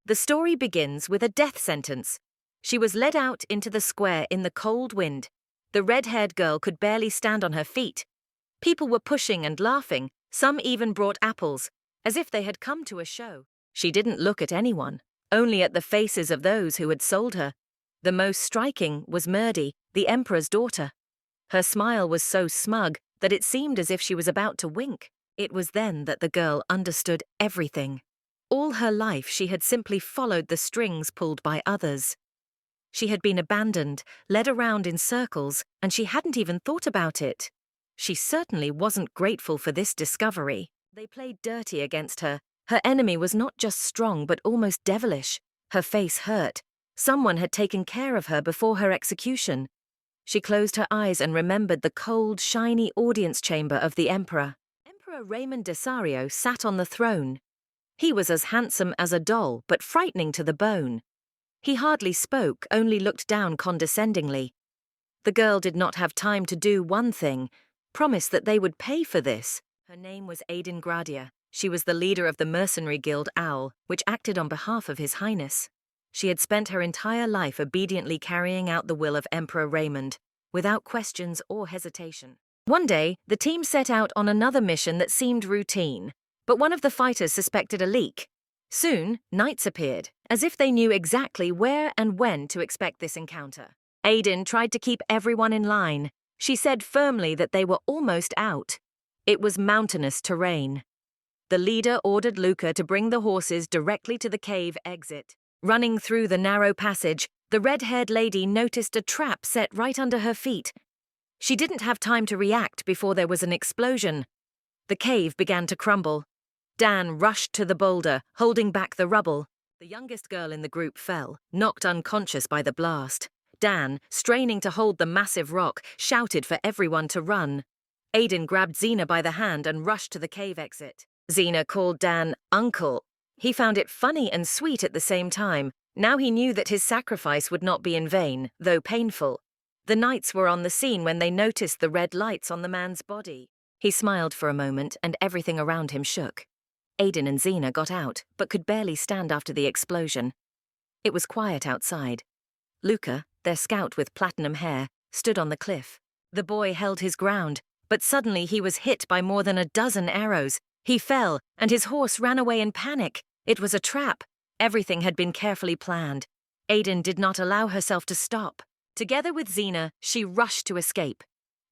The story begins with a death sentence. She was led out into the square in the cold wind. The red-haired girl could barely stand on her feet. People were pushing and laughing, some even brought apples, as if they had come to a show. She didn't look at anyone, only at the faces of those who had sold her. The most striking was Merdi, the emperor's daughter. Her smile was so smug that it seemed as if she was about to wink. It was then that the girl understood everything. All her life she had simply followed the strings pulled by others. She had been abandoned, led around in circles, and she hadn't even thought about it. She certainly wasn't grateful for this discovery. They played dirty against her. Her enemy was not just strong but almost devilish. Her face hurt. Someone had taken care of her before her execution. She closed her eyes and remembered the cold, shiny audience chamber of the emperor. Emperor Raymond Desario sat on the throne. He was as handsome as a doll, but frightening to the bone. He hardly spoke, only looked down condescendingly. The girl did not have time to do one thing, promise that they would pay for this. Her name was Aiden Gradia. She was the leader of the mercenary guild Owl, which acted on behalf of His Highness. She had spent her entire life obediently carrying out the will of Emperor Raymond, without questions or hesitation. One day, the team set out on another mission that seemed routine, but one of the fighters suspected a leak. Soon, knights appeared, as if they knew exactly where and when to expect this encounter. Aiden tried to keep everyone in line. She said firmly that they were almost out. It was mountainous terrain. The leader ordered Luca to bring the horses directly to the cave exit. Running through the narrow passage, the red-haired lady noticed a trap set right under her feet. She didn't have time to react before there was an explosion. The cave began to crumble. Dan rushed to the boulder, holding back the rubble. The youngest girl in the group fell, knocked unconscious by the blast. Dan, straining to hold the massive rock, shouted for everyone to run. Aiden grabbed Xena by the hand and rushed to the cave exit. Xena called Dan Uncle. He found it funny and sweet at the same time. Now he knew that his sacrifice would not be in vain, though painful. The knights were on the scene when they noticed the red lights on the man's body. He smiled for a moment and everything around him shook. Aiden and Xena got out, but could barely stand after the explosion. It was quiet outside. Luca, their scout with platinum hair, stood on the cliff. The boy held his ground, but suddenly he was hit by more than a dozen arrows. He fell, and his horse ran away in panic. It was a trap. Everything had been carefully planned. Aiden did not allow herself to stop. Together with Xena, she rushed to escape.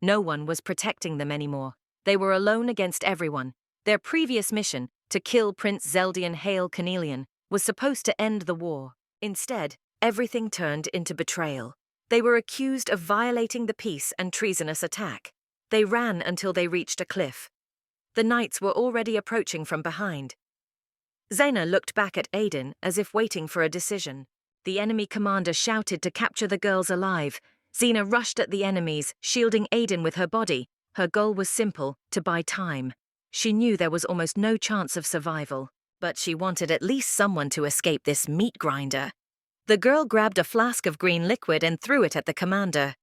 No one was protecting them anymore. They were alone against everyone. Their previous mission, to kill Prince Zeldian Hail Cornelian, was supposed to end the war. Instead, everything turned into betrayal. They were accused of violating the peace and treasonous attack. They ran until they reached a cliff. The knights were already approaching from behind. Xena looked back at Aiden as if waiting for a decision. The enemy commander shouted to capture the girls alive. Xena rushed at the enemies, shielding Aiden with her body. Her goal was simple, to buy time. She knew there was almost no chance of survival, but she wanted at least someone to escape this meat grinder. The girl grabbed a flask of green liquid and threw it at the commander.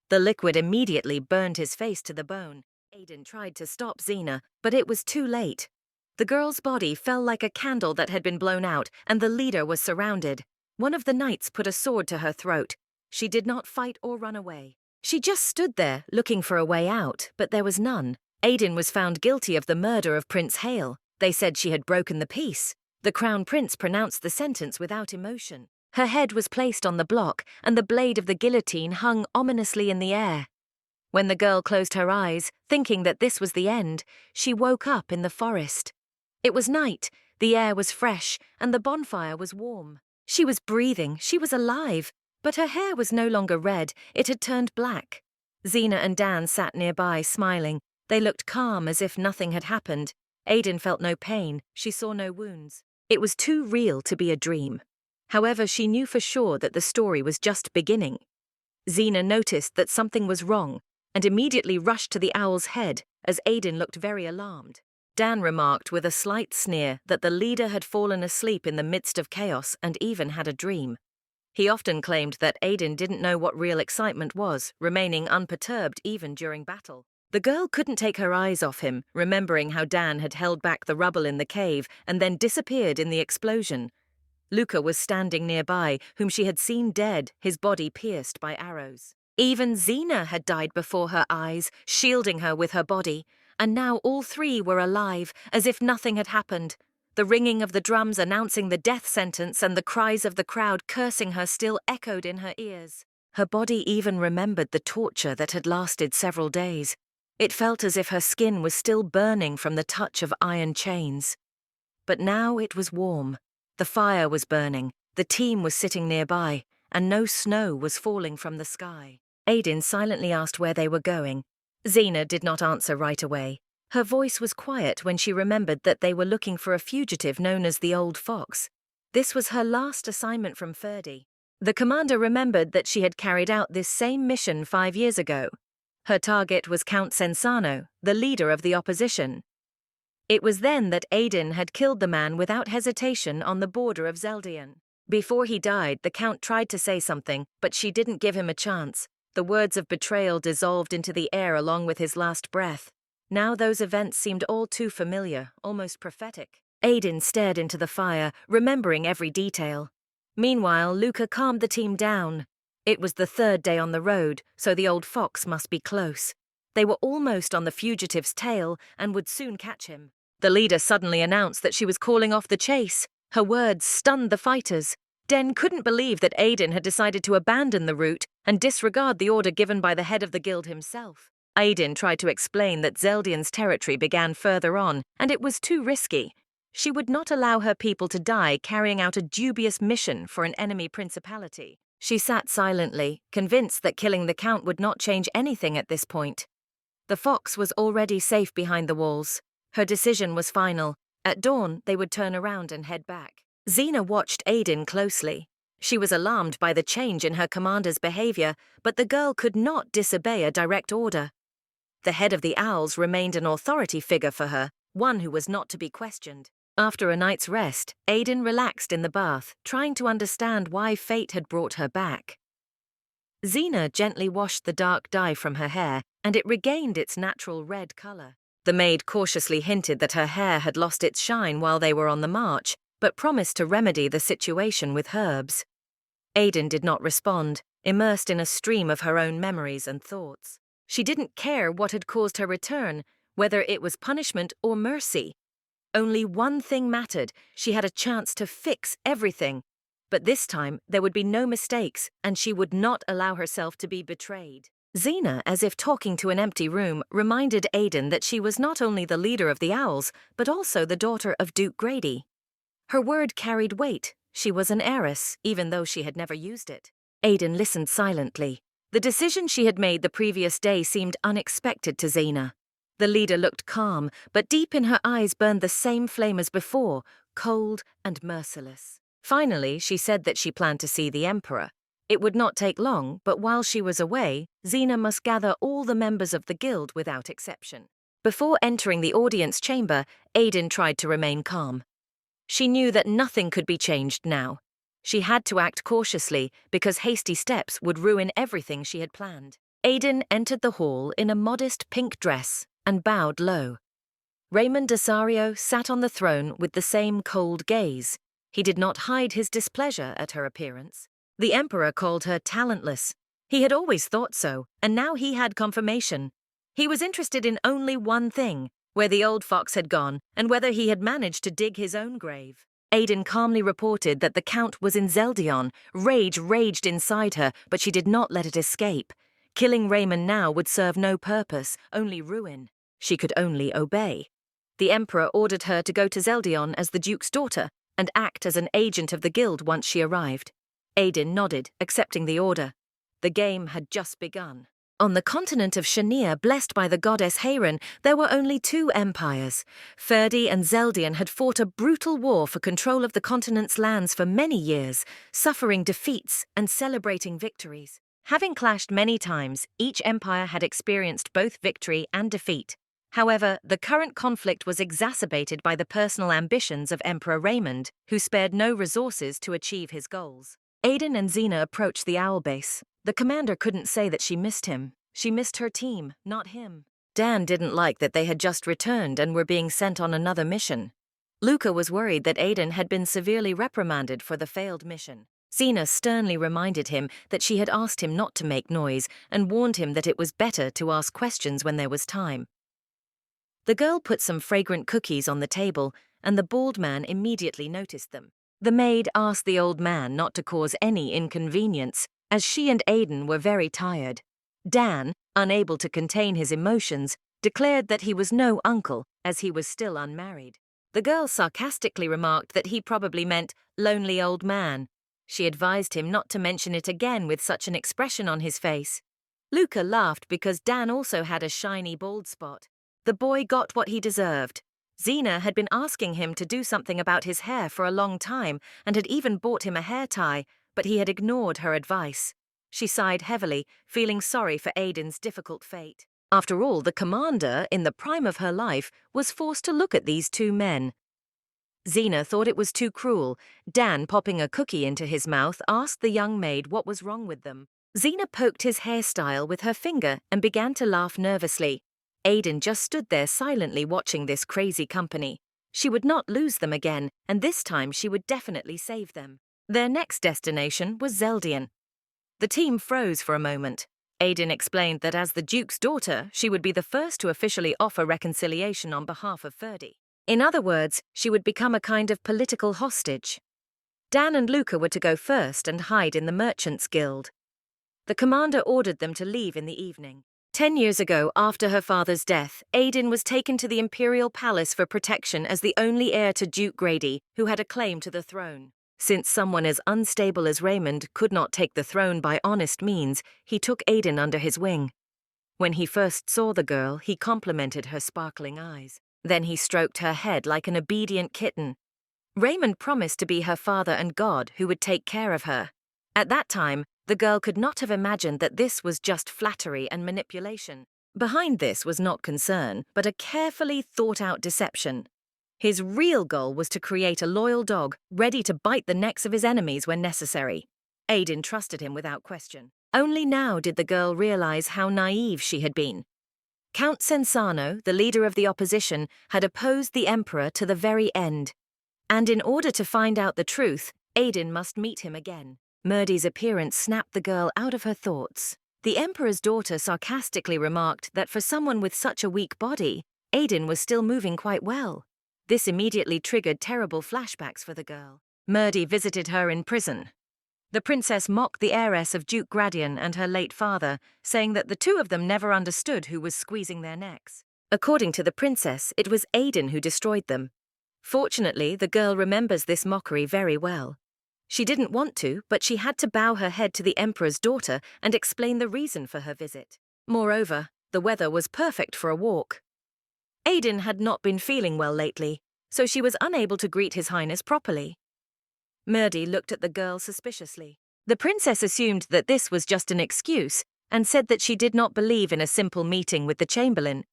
The liquid immediately burned his face to the bone. Aiden tried to stop Xena, but it was too late. The girl's body fell like a candle that had been blown out, and the leader was surrounded. One of the knights put a sword to her throat. She did not fight or run away. She just stood there, looking for a way out, but there was none. Aiden was found guilty of the murder of Prince Hale. They said she had broken the peace. The Crown Prince pronounced the sentence without emotion. Her head was placed on the block, and the blade of the guillotine hung ominously in the air. When the girl closed her eyes, thinking that this was the end, she woke up in the forest. It was night, the air was fresh, and the bonfire was warm. She was breathing, she was alive, but her hair was no longer red, it had turned black. Xena and Dan sat nearby, smiling. They looked calm, as if nothing had happened. Aiden felt no pain, she saw no wounds. It was too real to be a dream. However, she knew for sure that the story was just beginning. Xena noticed that something was wrong, and immediately rushed to the owl's head, as Aiden looked very alarmed. Dan remarked with a slight sneer that the leader had fallen asleep in the midst of chaos and even had a dream. He often claimed that Aiden didn't know what real excitement was, remaining unperturbed even during battle. The girl couldn't take her eyes off him, remembering how Dan had held back the rubble in the cave and then disappeared in the explosion. Luca was standing nearby, whom she had seen dead, his body pierced by arrows. Even Xena had died before her eyes, shielding her with her body, and now all three were alive, as if nothing had happened. The ringing of the drums announcing the death sentence and the cries of the crowd cursing her still echoed in her ears. Her body even remembered the torture that had lasted several days. It felt as if her skin was still burning from the touch of iron chains. But now it was warm. The fire was burning, the team was sitting nearby, and no snow was falling from the sky. Aiden silently asked where they were going. Xena did not answer right away. Her voice was quiet when she remembered that they were looking for a fugitive known as the Old Fox. This was her last assignment from Ferdy. The commander remembered that she had carried out this same mission 5 years ago. Her target was Count Sensano, the leader of the opposition. It was then that Aiden had killed the man without hesitation on the border of Zeldian. Before he died, the Count tried to say something, but she didn't give him a chance. The words of betrayal dissolved into the air along with his last breath. Now those events seemed all too familiar, almost prophetic. Aiden stared into the fire, remembering every detail. Meanwhile, Luca calmed the team down. It was the 3rd day on the road, so the Old Fox must be close. They were almost on the fugitive's tail and would soon catch him. The leader suddenly announced that she was calling off the chase. Her words stunned the fighters. Den couldn't believe that Aiden had decided to abandon the route and disregard the order given by the head of the guild himself. Aiden tried to explain that Zeldian's territory began further on, and it was too risky. She would not allow her people to die carrying out a dubious mission for an enemy principality. She sat silently, convinced that killing the Count would not change anything at this point. The fox was already safe behind the walls. Her decision was final. At dawn, they would turn around and head back. Xena watched Aiden closely. She was alarmed by the change in her commander's behavior, but the girl could not disobey a direct order. The head of the Owls remained an authority figure for her, one who was not to be questioned. After a night's rest, Aiden relaxed in the bath, trying to understand why fate had brought her back. Xena gently washed the dark dye from her hair, and it regained its natural red color. The maid cautiously hinted that her hair had lost its shine while they were on the march, but promised to remedy the situation with herbs. Aiden did not respond, immersed in a stream of her own memories and thoughts. She didn't care what had caused her return, whether it was punishment or mercy. Only one thing mattered: she had a chance to fix everything. But this time, there would be no mistakes, and she would not allow herself to be betrayed. Xena, as if talking to an empty room, reminded Aiden that she was not only the leader of the Owls, but also the daughter of Duke Grady. Her word carried weight. She was an heiress, even though she had never used it. Aiden listened silently. The decision she had made the previous day seemed unexpected to Xena. The leader looked calm, but deep in her eyes burned the same flame as before, cold and merciless. Finally, she said that she planned to see the Emperor. It would not take long, but while she was away, Xena must gather all the members of the guild without exception. Before entering the audience chamber, Aiden tried to remain calm. She knew that nothing could be changed now. She had to act cautiously because hasty steps would ruin everything she had planned. Aiden entered the hall in a modest pink dress and bowed low. Raymond Desario sat on the throne with the same cold gaze. He did not hide his displeasure at her appearance. The Emperor called her talentless. He had always thought so, and now he had confirmation. He was interested in only one thing: where the Old Fox had gone and whether he had managed to dig his own grave. Aiden calmly reported that the Count was in Zeldian. Rage raged inside her, but she did not let it escape. Killing Raymond now would serve no purpose, only ruin. She could only obey. The Emperor ordered her to go to Zeldian as the Duke's daughter and act as an agent of the guild once she arrived. Aiden nodded, accepting the order. The game had just begun. On the continent of Shania, blessed by the goddess Heiran, there were only 2 empires. Ferdy and Zeldian had fought a brutal war for control of the continent's lands for many years, suffering defeats and celebrating victories. Having clashed many times, each empire had experienced both victory and defeat. However, the current conflict was exacerbated by the personal ambitions of Emperor Raymond, who spared no resources to achieve his goals. Aiden and Xena approached the owl base. The commander couldn't say that she missed him. She missed her team, not him. Dan didn't like that they had just returned and were being sent on another mission. Luca was worried that Aiden had been severely reprimanded for the failed mission. Xena sternly reminded him that she had asked him not to make noise and warned him that it was better to ask questions when there was time. The girl put some fragrant cookies on the table, and the bald man immediately noticed them. The maid asked the old man not to cause any inconvenience, as she and Aiden were very tired. Dan, unable to contain his emotions, declared that he was no uncle, as he was still unmarried. The girl sarcastically remarked that he probably meant lonely old man. She advised him not to mention it again with such an expression on his face. Luca laughed because Dan also had a shiny bald spot. The boy got what he deserved. Xena had been asking him to do something about his hair for a long time and had even bought him a hair tie, but he had ignored her advice. She sighed heavily, feeling sorry for Aiden's difficult fate. After all, the commander, in the prime of her life, was forced to look at these two men. Xena thought it was too cruel. Dan, popping a cookie into his mouth, asked the young maid what was wrong with them. Xena poked his hairstyle with her finger and began to laugh nervously. Aiden just stood there silently watching this crazy company. She would not lose them again, and this time she would definitely save them. Their next destination was Zeldian. The team froze for a moment. Aiden explained that as the Duke's daughter, she would be the first to officially offer reconciliation on behalf of Ferdy. In other words, she would become a kind of political hostage. Dan and Luca were to go first and hide in the Merchants' Guild. The commander ordered them to leave in the evening. 10 years ago, after her father's death, Aiden was taken to the Imperial Palace for protection as the only heir to Duke Grady, who had a claim to the throne. Since someone as unstable as Raymond could not take the throne by honest means, he took Aiden under his wing. When he first saw the girl, he complimented her sparkling eyes. Then he stroked her head like an obedient kitten. Raymond promised to be her father and God who would take care of her. At that time, the girl could not have imagined that this was just flattery and manipulation. Behind this was not concern, but a carefully thought-out deception. His real goal was to create a loyal dog, ready to bite the necks of his enemies when necessary. Aiden trusted him without question. Only now did the girl realize how naive she had been. Count Sensano, the leader of the opposition, had opposed the emperor to the very end. And in order to find out the truth, Aiden must meet him again. Murdy's appearance snapped the girl out of her thoughts. The emperor's daughter sarcastically remarked that for someone with such a weak body, Aiden was still moving quite well. This immediately triggered terrible flashbacks for the girl. Murdy visited her in prison. The princess mocked the heiress of Duke Gradian and her late father, saying that the two of them never understood who was squeezing their necks. According to the princess, it was Aiden who destroyed them. Fortunately, the girl remembers this mockery very well. She didn't want to, but she had to bow her head to the emperor's daughter and explain the reason for her visit. Moreover, the weather was perfect for a walk. Aiden had not been feeling well lately, so she was unable to greet His Highness properly. Murdy looked at the girl suspiciously. The princess assumed that this was just an excuse and said that she did not believe in a simple meeting with the chamberlain.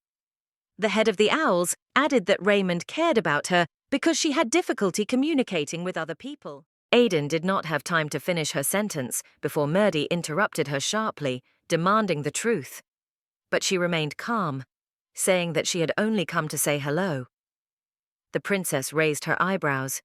The head of the Owls added that Raymond cared about her because she had difficulty communicating with other people. Aiden did not have time to finish her sentence before Murdy interrupted her sharply, demanding the truth. But she remained calm, saying that she had only come to say hello. The princess raised her eyebrows.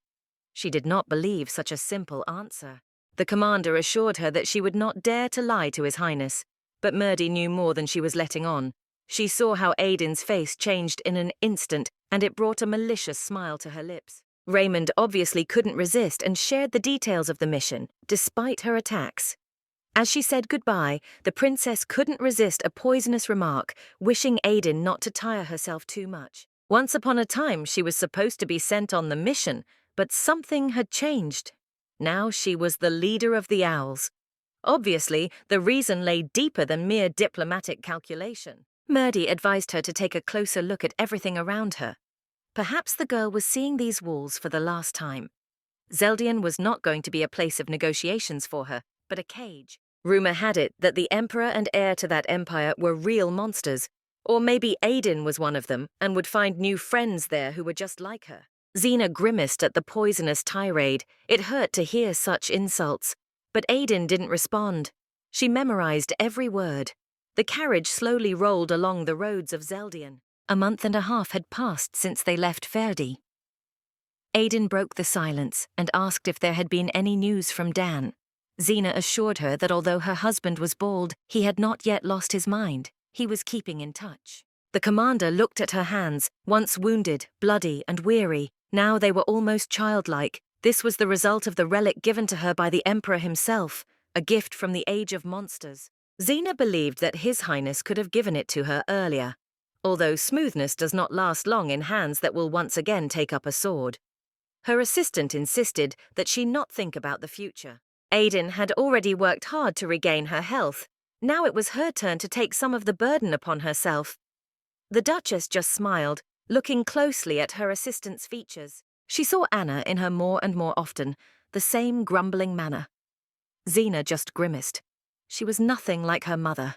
She did not believe such a simple answer. The commander assured her that she would not dare to lie to His Highness, but Murdy knew more than she was letting on. She saw how Aiden's face changed in an instant, and it brought a malicious smile to her lips. Raymond obviously couldn't resist and shared the details of the mission, despite her attacks. As she said goodbye, the princess couldn't resist a poisonous remark, wishing Aiden not to tire herself too much. Once upon a time, she was supposed to be sent on the mission, but something had changed. Now she was the leader of the Owls. Obviously, the reason lay deeper than mere diplomatic calculation. Murdy advised her to take a closer look at everything around her. Perhaps the girl was seeing these walls for the last time. Zeldian was not going to be a place of negotiations for her, but a cage. Rumor had it that the emperor and heir to that empire were real monsters, or maybe Aiden was one of them and would find new friends there who were just like her. Xena grimaced at the poisonous tirade. It hurt to hear such insults, but Aiden didn't respond. She memorized every word. The carriage slowly rolled along the roads of Zeldian. A month and a half had passed since they left Ferdy. Aiden broke the silence and asked if there had been any news from Dan. Xena assured her that although her husband was bald, he had not yet lost his mind. He was keeping in touch. The commander looked at her hands, once wounded, bloody, and weary. Now they were almost childlike. This was the result of the relic given to her by the Emperor himself, a gift from the Age of Monsters. Xena believed that His Highness could have given it to her earlier, although smoothness does not last long in hands that will once again take up a sword. Her assistant insisted that she not think about the future. Aiden had already worked hard to regain her health. Now it was her turn to take some of the burden upon herself. The Duchess just smiled, looking closely at her assistant's features. She saw Anna in her more and more often, the same grumbling manner. Xena just grimaced. She was nothing like her mother.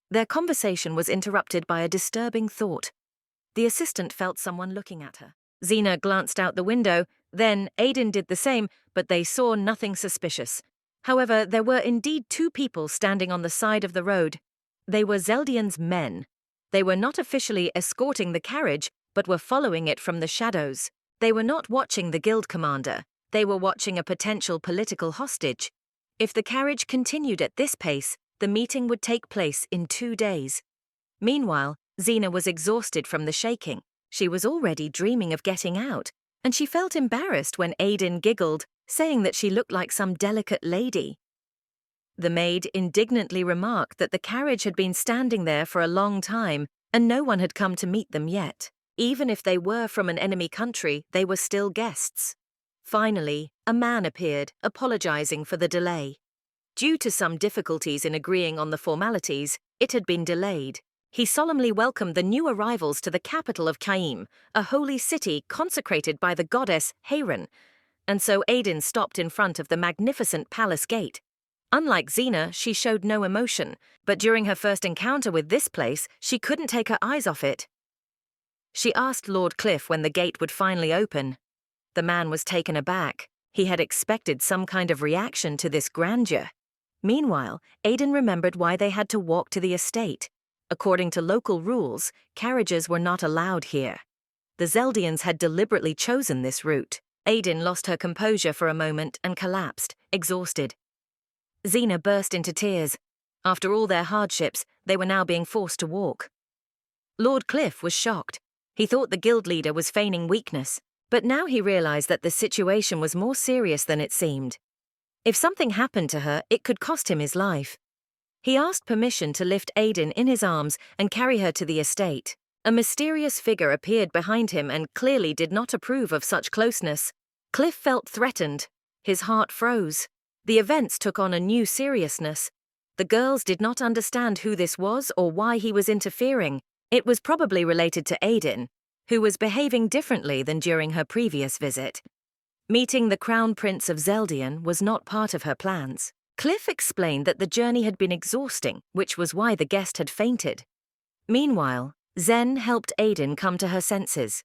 Their conversation was interrupted by a disturbing thought. The assistant felt someone looking at her. Xena glanced out the window, then Aiden did the same, but they saw nothing suspicious. However, there were indeed two people standing on the side of the road. They were Zeldian's men. They were not officially escorting the carriage, but were following it from the shadows. They were not watching the guild commander. They were watching a potential political hostage. If the carriage continued at this pace, the meeting would take place in 2 days. Meanwhile, Xena was exhausted from the shaking. She was already dreaming of getting out, and she felt embarrassed when Aiden giggled, saying that she looked like some delicate lady. The maid indignantly remarked that the carriage had been standing there for a long time, and no one had come to meet them yet. Even if they were from an enemy country, they were still guests. Finally, a man appeared, apologizing for the delay. Due to some difficulties in agreeing on the formalities, it had been delayed. He solemnly welcomed the new arrivals to the capital of Caim, a holy city consecrated by the goddess Heren, and so Aiden stopped in front of the magnificent palace gate. Unlike Xena, she showed no emotion, but during her first encounter with this place, she couldn't take her eyes off it. She asked Lord Cliff when the gate would finally open. The man was taken aback. He had expected some kind of reaction to this grandeur. Meanwhile, Aiden remembered why they had to walk to the estate. According to local rules, carriages were not allowed here. The Zeldians had deliberately chosen this route. Aiden lost her composure for a moment and collapsed, exhausted. Xena burst into tears. After all their hardships, they were now being forced to walk. Lord Cliff was shocked. He thought the guild leader was feigning weakness, but now he realized that the situation was more serious than it seemed. If something happened to her, it could cost him his life. He asked permission to lift Aiden in his arms and carry her to the estate. A mysterious figure appeared behind him and clearly did not approve of such closeness. Cliff felt threatened. His heart froze. The events took on a new seriousness. The girls did not understand who this was or why he was interfering. It was probably related to Aiden, who was behaving differently than during her previous visit. Meeting the Crown Prince of Zeldian was not part of her plans. Cliff explained that the journey had been exhausting, which was why the guest had fainted. Meanwhile, Zen helped Aiden come to her senses.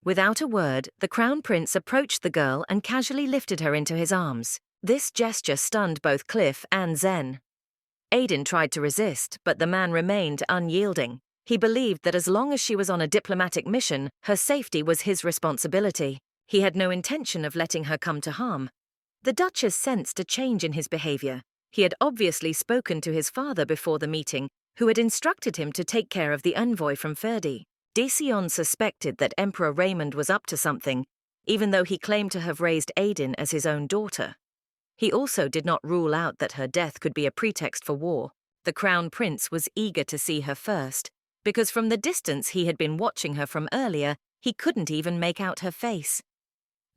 Without a word, the Crown Prince approached the girl and casually lifted her into his arms. This gesture stunned both Cliff and Zen. Aiden tried to resist, but the man remained unyielding. He believed that as long as she was on a diplomatic mission, her safety was his responsibility. He had no intention of letting her come to harm. The Duchess sensed a change in his behavior. He had obviously spoken to his father before the meeting, who had instructed him to take care of the envoy from Ferdi. Dejan suspected that Emperor Raymond was up to something, even though he claimed to have raised Aiden as his own daughter. He also did not rule out that her death could be a pretext for war. The Crown Prince was eager to see her first, because from the distance he had been watching her from earlier, he couldn't even make out her face.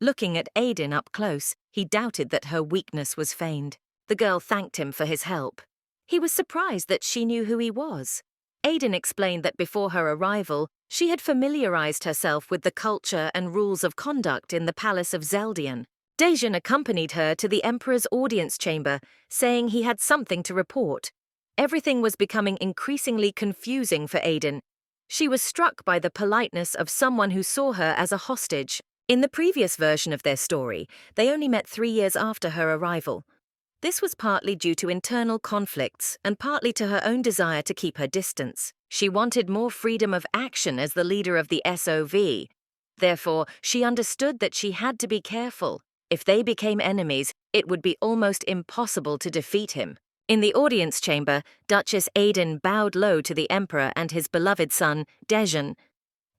Looking at Aiden up close, he doubted that her weakness was feigned. The girl thanked him for his help. He was surprised that she knew who he was. Aiden explained that before her arrival, she had familiarized herself with the culture and rules of conduct in the palace of Zeldian. Dejan accompanied her to the Emperor's audience chamber, saying he had something to report. Everything was becoming increasingly confusing for Aiden. She was struck by the politeness of someone who saw her as a hostage. In the previous version of their story, they only met 3 years after her arrival. This was partly due to internal conflicts and partly to her own desire to keep her distance. She wanted more freedom of action as the leader of the SOV. Therefore, she understood that she had to be careful. If they became enemies, it would be almost impossible to defeat him. In the audience chamber, Duchess Aiden bowed low to the Emperor and his beloved son, Dejan.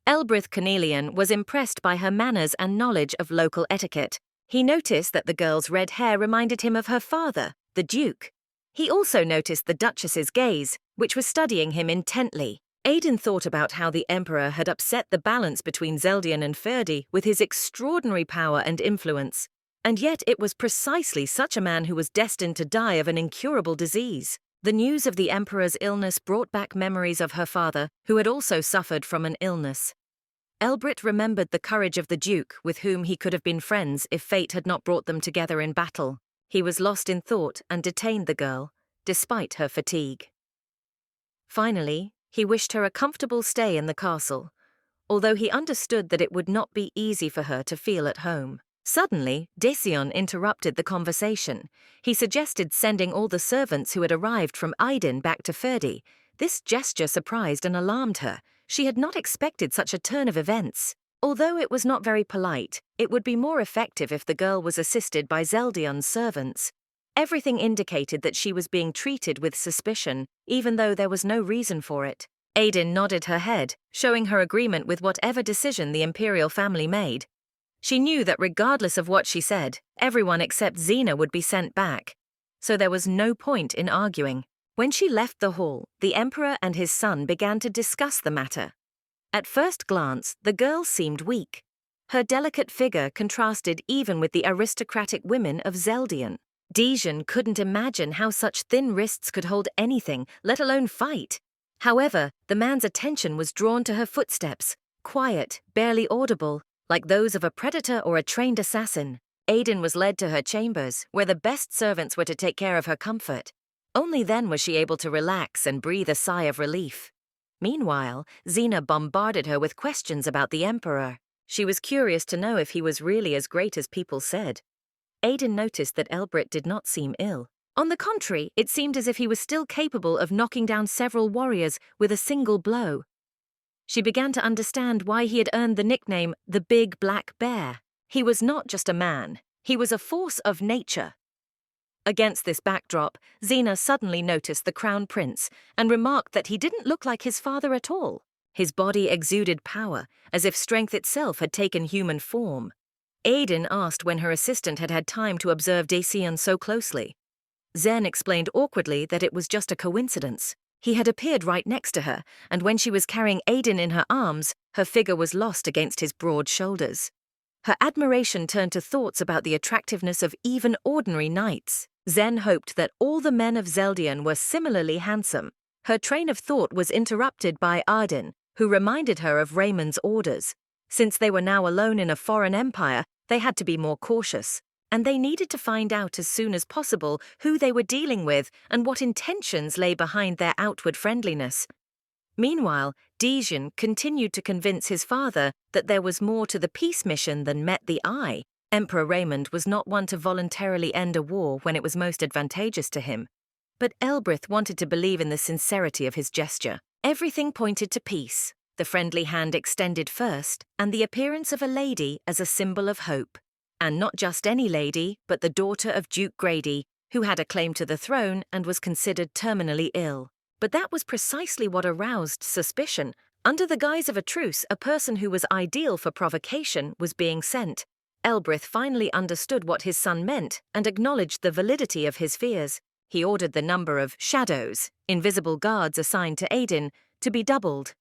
Elbrith Cornelian was impressed by her manners and knowledge of local etiquette. He noticed that the girl's red hair reminded him of her father, the Duke. He also noticed the Duchess's gaze, which was studying him intently. Aiden thought about how the Emperor had upset the balance between Zeldian and Ferdi with his extraordinary power and influence. And yet it was precisely such a man who was destined to die of an incurable disease. The news of the Emperor's illness brought back memories of her father, who had also suffered from an illness. Elbrith remembered the courage of the Duke, with whom he could have been friends if fate had not brought them together in battle. He was lost in thought and detained the girl, despite her fatigue. Finally, he wished her a comfortable stay in the castle, although he understood that it would not be easy for her to feel at home. Suddenly, Dejan interrupted the conversation. He suggested sending all the servants who had arrived from Aiden back to Ferdi. This gesture surprised and alarmed her. She had not expected such a turn of events. Although it was not very polite, it would be more effective if the girl was assisted by Zeldian's servants. Everything indicated that she was being treated with suspicion, even though there was no reason for it. Aiden nodded her head, showing her agreement with whatever decision the imperial family made. She knew that regardless of what she said, everyone except Xena would be sent back. So there was no point in arguing. When she left the hall, the Emperor and his son began to discuss the matter. At first glance, the girl seemed weak. Her delicate figure contrasted even with the aristocratic women of Zeldian. Dejan couldn't imagine how such thin wrists could hold anything, let alone fight. However, the man's attention was drawn to her footsteps, quiet, barely audible, like those of a predator or a trained assassin. Aiden was led to her chambers, where the best servants were to take care of her comfort. Only then was she able to relax and breathe a sigh of relief. Meanwhile, Xena bombarded her with questions about the Emperor. She was curious to know if he was really as great as people said. Aiden noticed that Elbrith did not seem ill. On the contrary, it seemed as if he was still capable of knocking down several warriors with a single blow. She began to understand why he had earned the nickname the Big Black Bear. He was not just a man, he was a force of nature. Against this backdrop, Xena suddenly noticed the Crown Prince and remarked that he didn't look like his father at all. His body exuded power, as if strength itself had taken human form. Aiden asked when her assistant had had time to observe Dejan so closely. Zen explained awkwardly that it was just a coincidence. He had appeared right next to her, and when she was carrying Aiden in her arms, her figure was lost against his broad shoulders. Her admiration turned to thoughts about the attractiveness of even ordinary knights. Zen hoped that all the men of Zeldian were similarly handsome. Her train of thought was interrupted by Arden, who reminded her of Raymond's orders. Since they were now alone in a foreign empire, they had to be more cautious, and they needed to find out as soon as possible who they were dealing with and what intentions lay behind their outward friendliness. Meanwhile, Dejan continued to convince his father that there was more to the peace mission than met the eye. Emperor Raymond was not one to voluntarily end a war when it was most advantageous to him. But Elbrith wanted to believe in the sincerity of his gesture. Everything pointed to peace, the friendly hand extended first, and the appearance of a lady as a symbol of hope. And not just any lady, but the daughter of Duke Grady, who had a claim to the throne and was considered terminally ill. But that was precisely what aroused suspicion. Under the guise of a truce, a person who was ideal for provocation was being sent. Elbrith finally understood what his son meant and acknowledged the validity of his fears. He ordered the number of shadows, invisible guards assigned to Aiden, to be doubled.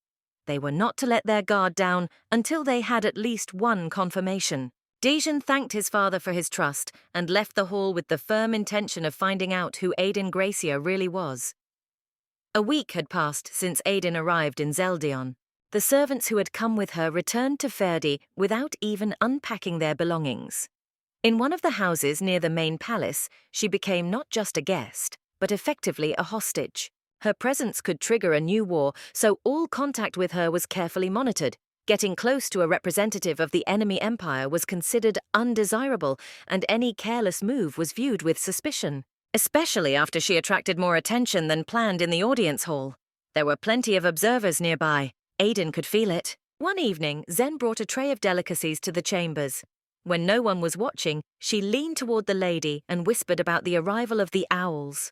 They were not to let their guard down until they had at least one confirmation. Dejan thanked his father for his trust and left the hall with the firm intention of finding out who Aiden Gracia really was. A week had passed since Aiden arrived in Zeldian. The servants who had come with her returned to Ferdi without even unpacking their belongings. In one of the houses near the main palace, she became not just a guest, but effectively a hostage. Her presence could trigger a new war, so all contact with her was carefully monitored. Getting close to a representative of the enemy empire was considered undesirable, and any careless move was viewed with suspicion, especially after she attracted more attention than planned in the audience hall. There were plenty of observers nearby. Aiden could feel it. One evening, Zen brought a tray of delicacies to the chambers. When no one was watching, she leaned toward the lady and whispered about the arrival of the owls.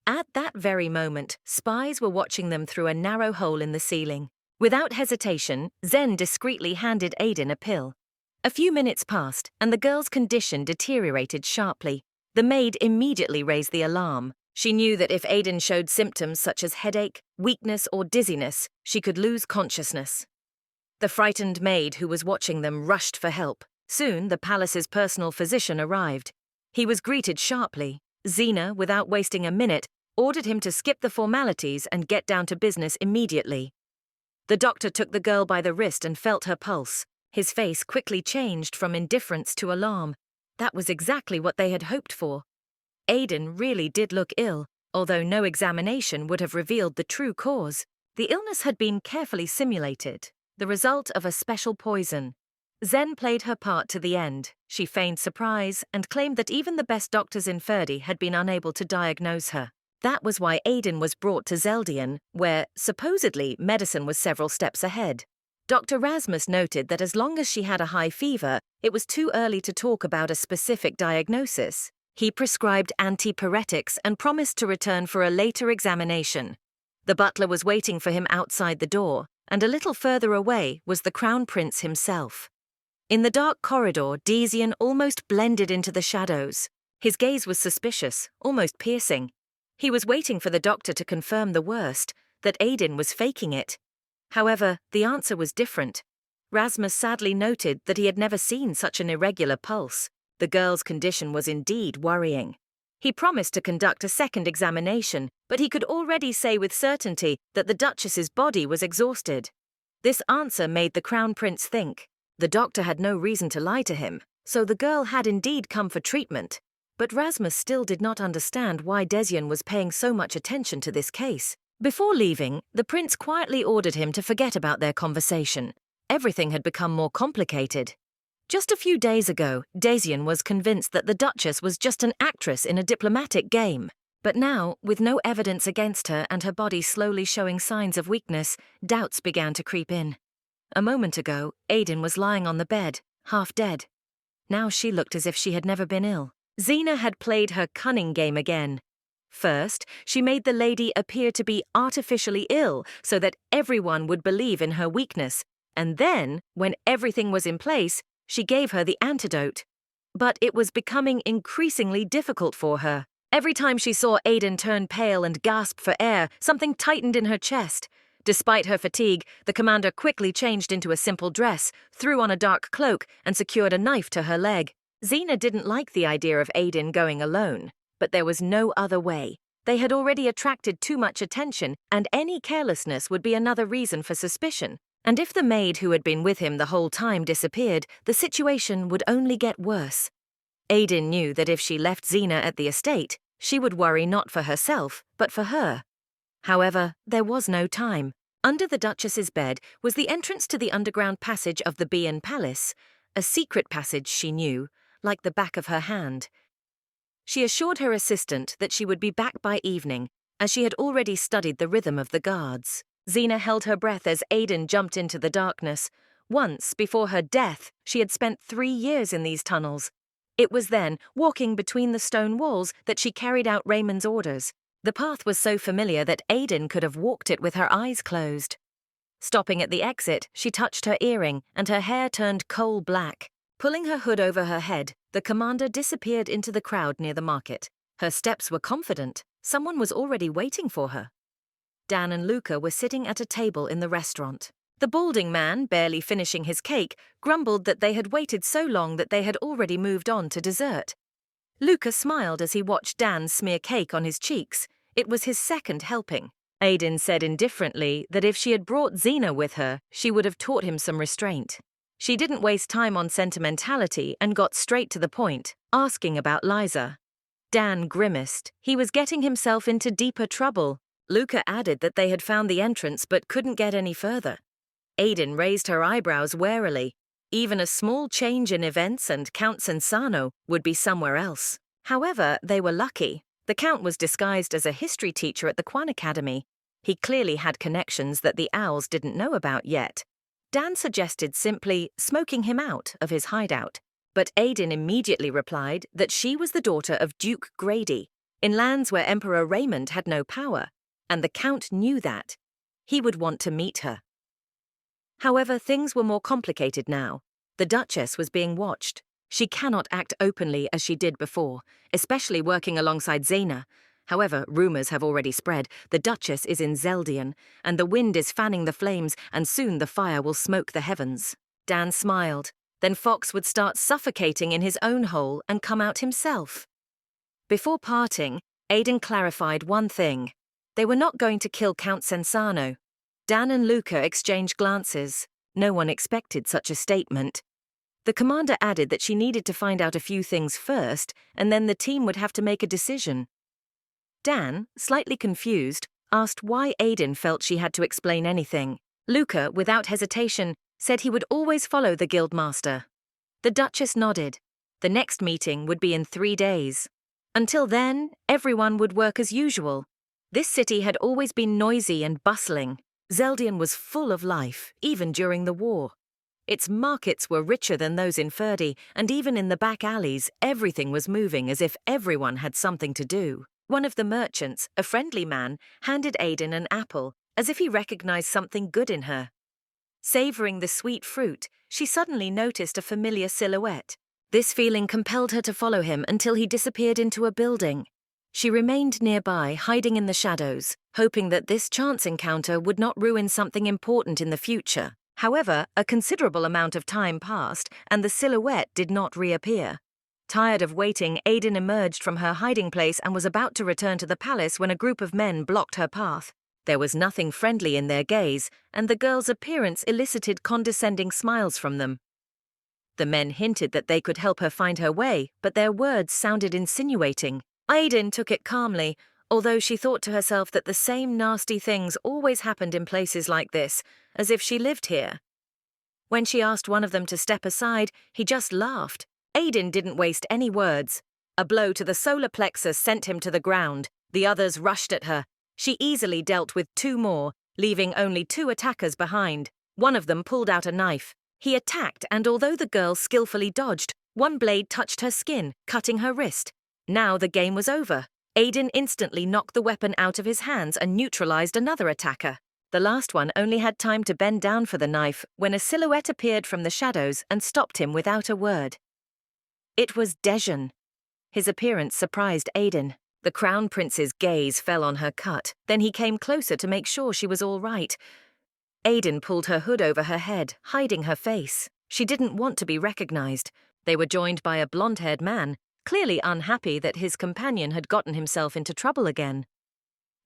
At that very moment, spies were watching them through a narrow hole in the ceiling. Without hesitation, Zen discreetly handed Aiden a pill. A few minutes passed, and the girl's condition deteriorated sharply. The maid immediately raised the alarm. She knew that if Aiden showed symptoms such as headache, weakness, or dizziness, she could lose consciousness. The frightened maid who was watching them rushed for help. Soon, the palace's personal physician arrived. He was greeted sharply. Xena, without wasting a minute, ordered him to skip the formalities and get down to business immediately. The doctor took the girl by the wrist and felt her pulse. His face quickly changed from indifference to alarm. That was exactly what they had hoped for. Aiden really did look ill, although no examination would have revealed the true cause. The illness had been carefully simulated, the result of a special poison. Zen played her part to the end. She feigned surprise and claimed that even the best doctors in Ferdi had been unable to diagnose her. That was why Aiden was brought to Zeldian, where, supposedly, medicine was several steps ahead. Dr. Rasmus noted that as long as she had a high fever, it was too early to talk about a specific diagnosis. He prescribed antipyretics and promised to return for a later examination. The butler was waiting for him outside the door, and a little further away was the Crown Prince himself. In the dark corridor, Dejan almost blended into the shadows. His gaze was suspicious, almost piercing. He was waiting for the doctor to confirm the worst, that Aiden was faking it. However, the answer was different. Rasmus sadly noted that he had never seen such an irregular pulse. The girl's condition was indeed worrying. He promised to conduct a second examination, but he could already say with certainty that the Duchess's body was exhausted. This answer made the Crown Prince think. The doctor had no reason to lie to him, so the girl had indeed come for treatment. But Rasmus still did not understand why Dejan was paying so much attention to this case. Before leaving, the prince quietly ordered him to forget about their conversation. Everything had become more complicated. Just a few days ago, Dejan was convinced that the Duchess was just an actress in a diplomatic game. But now, with no evidence against her and her body slowly showing signs of weakness, doubts began to creep in. A moment ago, Aiden was lying on the bed, half dead. Now she looked as if she had never been ill. Xena had played her cunning game again. First, she made the lady appear to be artificially ill so that everyone would believe in her weakness, and then, when everything was in place, she gave her the antidote. But it was becoming increasingly difficult for her. Every time she saw Aiden turn pale and gasp for air, something tightened in her chest. Despite her fatigue, the commander quickly changed into a simple dress, threw on a dark cloak, and secured a knife to her leg. Xena didn't like the idea of Aiden going alone, but there was no other way. They had already attracted too much attention, and any carelessness would be another reason for suspicion. And if the maid who had been with him the whole time disappeared, the situation would only get worse. Aiden knew that if she left Xena at the estate, she would worry not for herself, but for her. However, there was no time. Under the Duchess's bed was the entrance to the underground passage of the Bean Palace, a secret passage she knew, like the back of her hand. She assured her assistant that she would be back by evening, as she had already studied the rhythm of the guards. Xena held her breath as Aiden jumped into the darkness. Once, before her death, she had spent 3 years in these tunnels. It was then, walking between the stone walls, that she carried out Raymond's orders. The path was so familiar that Aiden could have walked it with her eyes closed. Stopping at the exit, she touched her earring, and her hair turned coal black. Pulling her hood over her head, the commander disappeared into the crowd near the market. Her steps were confident. Someone was already waiting for her. Dan and Luca were sitting at a table in the restaurant. The balding man, barely finishing his cake, grumbled that they had waited so long that they had already moved on to dessert. Luca smiled as he watched Dan smear cake on his cheeks. It was his second helping. Aiden said indifferently that if she had brought Xena with her, she would have taught him some restraint. She didn't waste time on sentimentality and got straight to the point, asking about Liza. Dan grimaced. He was getting himself into deeper trouble. Luca added that they had found the entrance but couldn't get any further. Aiden raised her eyebrows warily. Even a small change in events and Count Sensano would be somewhere else. However, they were lucky. The Count was disguised as a history teacher at the Quan Academy. He clearly had connections that the owls didn't know about yet. Dan suggested simply smoking him out of his hideout, but Aiden immediately replied that she was the daughter of Duke Grady, in lands where Emperor Raymond had no power, and the Count knew that. He would want to meet her. However, things were more complicated now. The Duchess was being watched. She cannot act openly as she did before, especially working alongside Zaina. However, rumors have already spread. The Duchess is in Zeldian, and the wind is fanning the flames, and soon the fire will smoke the heavens. Dan smiled. Then Fox would start suffocating in his own hole and come out himself. Before parting, Aiden clarified one thing. They were not going to kill Count Sensano. Dan and Luca exchanged glances. No one expected such a statement. The commander added that she needed to find out a few things first, and then the team would have to make a decision. Dan, slightly confused, asked why Aiden felt she had to explain anything. Luca, without hesitation, said he would always follow the guildmaster. The Duchess nodded. The next meeting would be in 3 days. Until then, everyone would work as usual. This city had always been noisy and bustling. Zeldian was full of life, even during the war. Its markets were richer than those in Ferdi, and even in the back alleys, everything was moving as if everyone had something to do. One of the merchants, a friendly man, handed Aiden an apple, as if he recognized something good in her. Savoring the sweet fruit, she suddenly noticed a familiar silhouette. This feeling compelled her to follow him until he disappeared into a building. She remained nearby, hiding in the shadows, hoping that this chance encounter would not ruin something important in the future. However, a considerable amount of time passed, and the silhouette did not reappear. Tired of waiting, Aiden emerged from her hiding place and was about to return to the palace when a group of men blocked her path. There was nothing friendly in their gaze, and the girl's appearance elicited condescending smiles from them. The men hinted that they could help her find her way, but their words sounded insinuating. Aiden took it calmly, although she thought to herself that the same nasty things always happened in places like this, as if she lived here. When she asked one of them to step aside, he just laughed. Aiden didn't waste any words. A blow to the solar plexus sent him to the ground. The others rushed at her. She easily dealt with 2 more, leaving only 2 attackers behind. One of them pulled out a knife. He attacked, and although the girl skillfully dodged, one blade touched her skin, cutting her wrist. Now the game was over. Aiden instantly knocked the weapon out of his hands and neutralized another attacker. The last one only had time to bend down for the knife when a silhouette appeared from the shadows and stopped him without a word. It was Dejan. His appearance surprised Aiden. The Crown Prince's gaze fell on her cut. Then he came closer to make sure she was all right. Aiden pulled her hood over her head, hiding her face. She didn't want to be recognized. They were joined by a blonde-haired man, clearly unhappy that his companion had gotten himself into trouble again.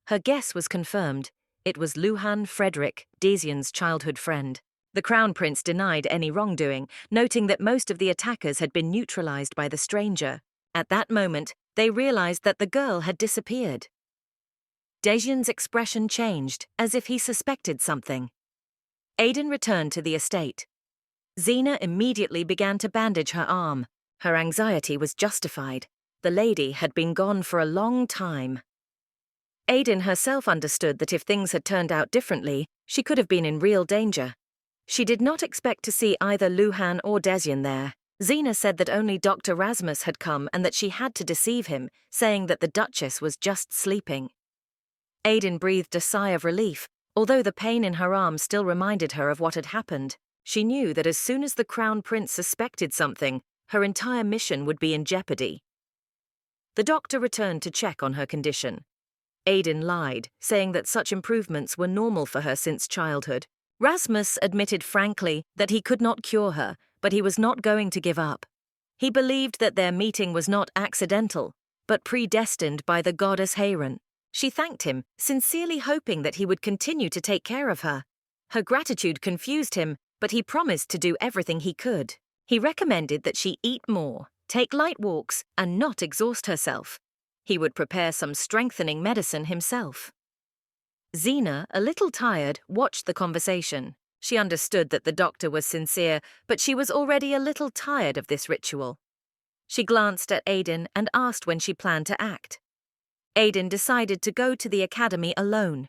Her guess was confirmed. It was Luhan Frederick, Dejan's childhood friend. The Crown Prince denied any wrongdoing, noting that most of the attackers had been neutralized by the stranger. At that moment, they realized that the girl had disappeared. Dejan's expression changed, as if he suspected something. Aiden returned to the estate. Zena immediately began to bandage her arm. Her anxiety was justified. The lady had been gone for a long time. Aiden herself understood that if things had turned out differently, she could have been in real danger. She did not expect to see either Luhan or Dejan there. Zena said that only Dr. Rasmus had come and that she had to deceive him, saying that the Duchess was just sleeping. Aiden breathed a sigh of relief, although the pain in her arm still reminded her of what had happened. She knew that as soon as the Crown Prince suspected something, her entire mission would be in jeopardy. The doctor returned to check on her condition. Aiden lied, saying that such improvements were normal for her since childhood. Rasmus admitted frankly that he could not cure her, but he was not going to give up. He believed that their meeting was not accidental, but predestined by the goddess Heiran. She thanked him, sincerely hoping that he would continue to take care of her. Her gratitude confused him, but he promised to do everything he could. He recommended that she eat more, take light walks, and not exhaust herself. He would prepare some strengthening medicine himself. Zena, a little tired, watched the conversation. She understood that the doctor was sincere, but she was already a little tired of this ritual. She glanced at Aiden and asked when she planned to act. Aiden decided to go to the academy alone.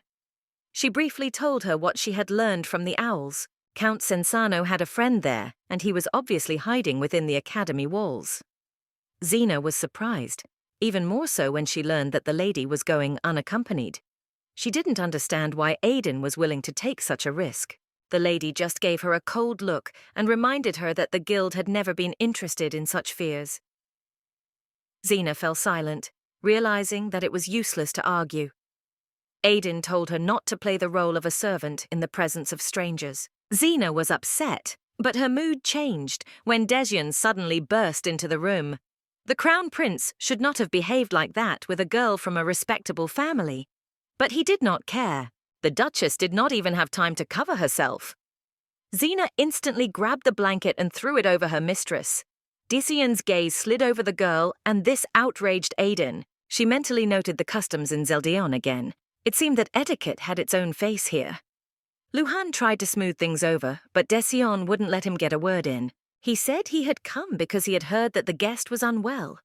She briefly told her what she had learned from the owls, Count Sensano had a friend there, and he was obviously hiding within the academy walls. Xena was surprised, even more so when she learned that the lady was going unaccompanied. She didn't understand why Aiden was willing to take such a risk. The lady just gave her a cold look and reminded her that the guild had never been interested in such fears. Xena fell silent, realizing that it was useless to argue. Aiden told her not to play the role of a servant in the presence of strangers. Xena was upset, but her mood changed when Dejan suddenly burst into the room. The Crown Prince should not have behaved like that with a girl from a respectable family. But he did not care. The Duchess did not even have time to cover herself. Xena instantly grabbed the blanket and threw it over her mistress. Dejan's gaze slid over the girl, and this outraged Aiden. She mentally noted the customs in Zeldian again. It seemed that etiquette had its own face here. Luhan tried to smooth things over, but Dejan wouldn't let him get a word in. He said he had come because he had heard that the guest was unwell.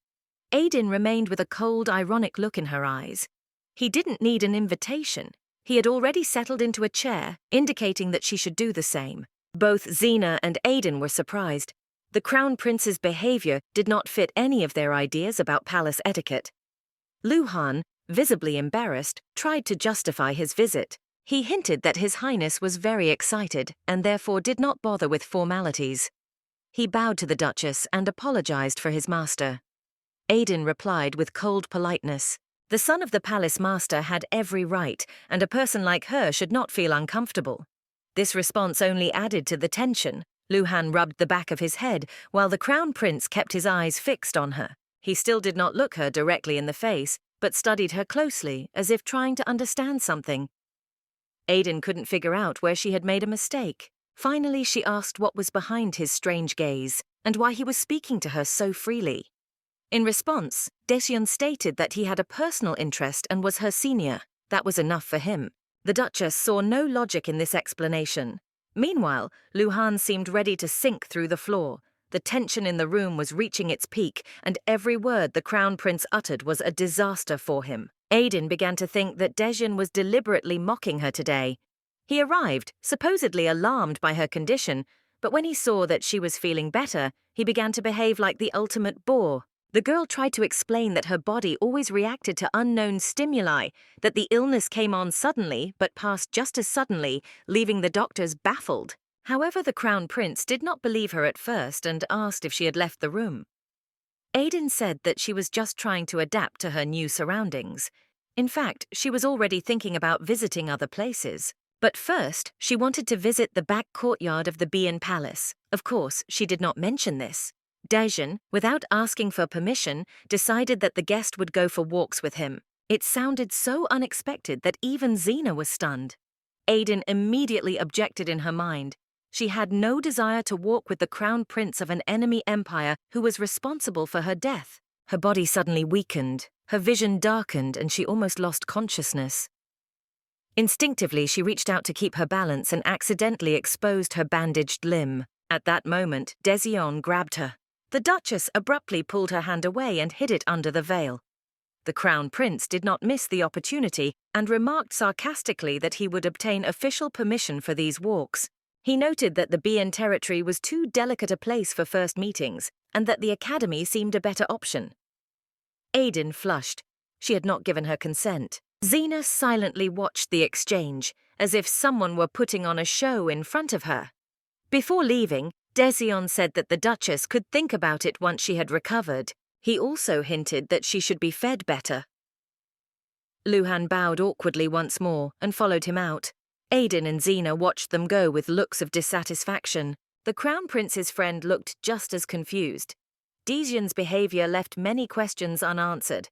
Aiden remained with a cold, ironic look in her eyes. He didn't need an invitation. He had already settled into a chair, indicating that she should do the same. Both Xena and Aiden were surprised. The Crown Prince's behavior did not fit any of their ideas about palace etiquette. Luhan, visibly embarrassed, tried to justify his visit. He hinted that His Highness was very excited and therefore did not bother with formalities. He bowed to the Duchess and apologized for his master. Aiden replied with cold politeness. The son of the palace master had every right, and a person like her should not feel uncomfortable. This response only added to the tension. Luhan rubbed the back of his head, while the Crown Prince kept his eyes fixed on her. He still did not look her directly in the face, but studied her closely, as if trying to understand something. Aiden couldn't figure out where she had made a mistake. Finally, she asked what was behind his strange gaze, and why he was speaking to her so freely. In response, Dejan stated that he had a personal interest and was her senior. That was enough for him. The Duchess saw no logic in this explanation. Meanwhile, Luhan seemed ready to sink through the floor. The tension in the room was reaching its peak, and every word the Crown Prince uttered was a disaster for him. Aiden began to think that Dejan was deliberately mocking her today. He arrived, supposedly alarmed by her condition, but when he saw that she was feeling better, he began to behave like the ultimate bore. The girl tried to explain that her body always reacted to unknown stimuli, that the illness came on suddenly but passed just as suddenly, leaving the doctors baffled. However, the Crown Prince did not believe her at first and asked if she had left the room. Aiden said that she was just trying to adapt to her new surroundings. In fact, she was already thinking about visiting other places. But first, she wanted to visit the back courtyard of the Bean Palace. Of course, she did not mention this. Dejan, without asking for permission, decided that the guest would go for walks with him. It sounded so unexpected that even Xena was stunned. Aiden immediately objected in her mind. She had no desire to walk with the Crown Prince of an enemy empire who was responsible for her death. Her body suddenly weakened, her vision darkened, and she almost lost consciousness. Instinctively, she reached out to keep her balance and accidentally exposed her bandaged limb. At that moment, Dejan grabbed her. The Duchess abruptly pulled her hand away and hid it under the veil. The Crown Prince did not miss the opportunity and remarked sarcastically that he would obtain official permission for these walks. He noted that the Bean territory was too delicate a place for first meetings and that the academy seemed a better option. Aiden flushed. She had not given her consent. Xena silently watched the exchange, as if someone were putting on a show in front of her. Before leaving, Dejan said that the Duchess could think about it once she had recovered. He also hinted that she should be fed better. Luhan bowed awkwardly once more and followed him out. Aiden and Xena watched them go with looks of dissatisfaction. The Crown Prince's friend looked just as confused. Dejan's behavior left many questions unanswered.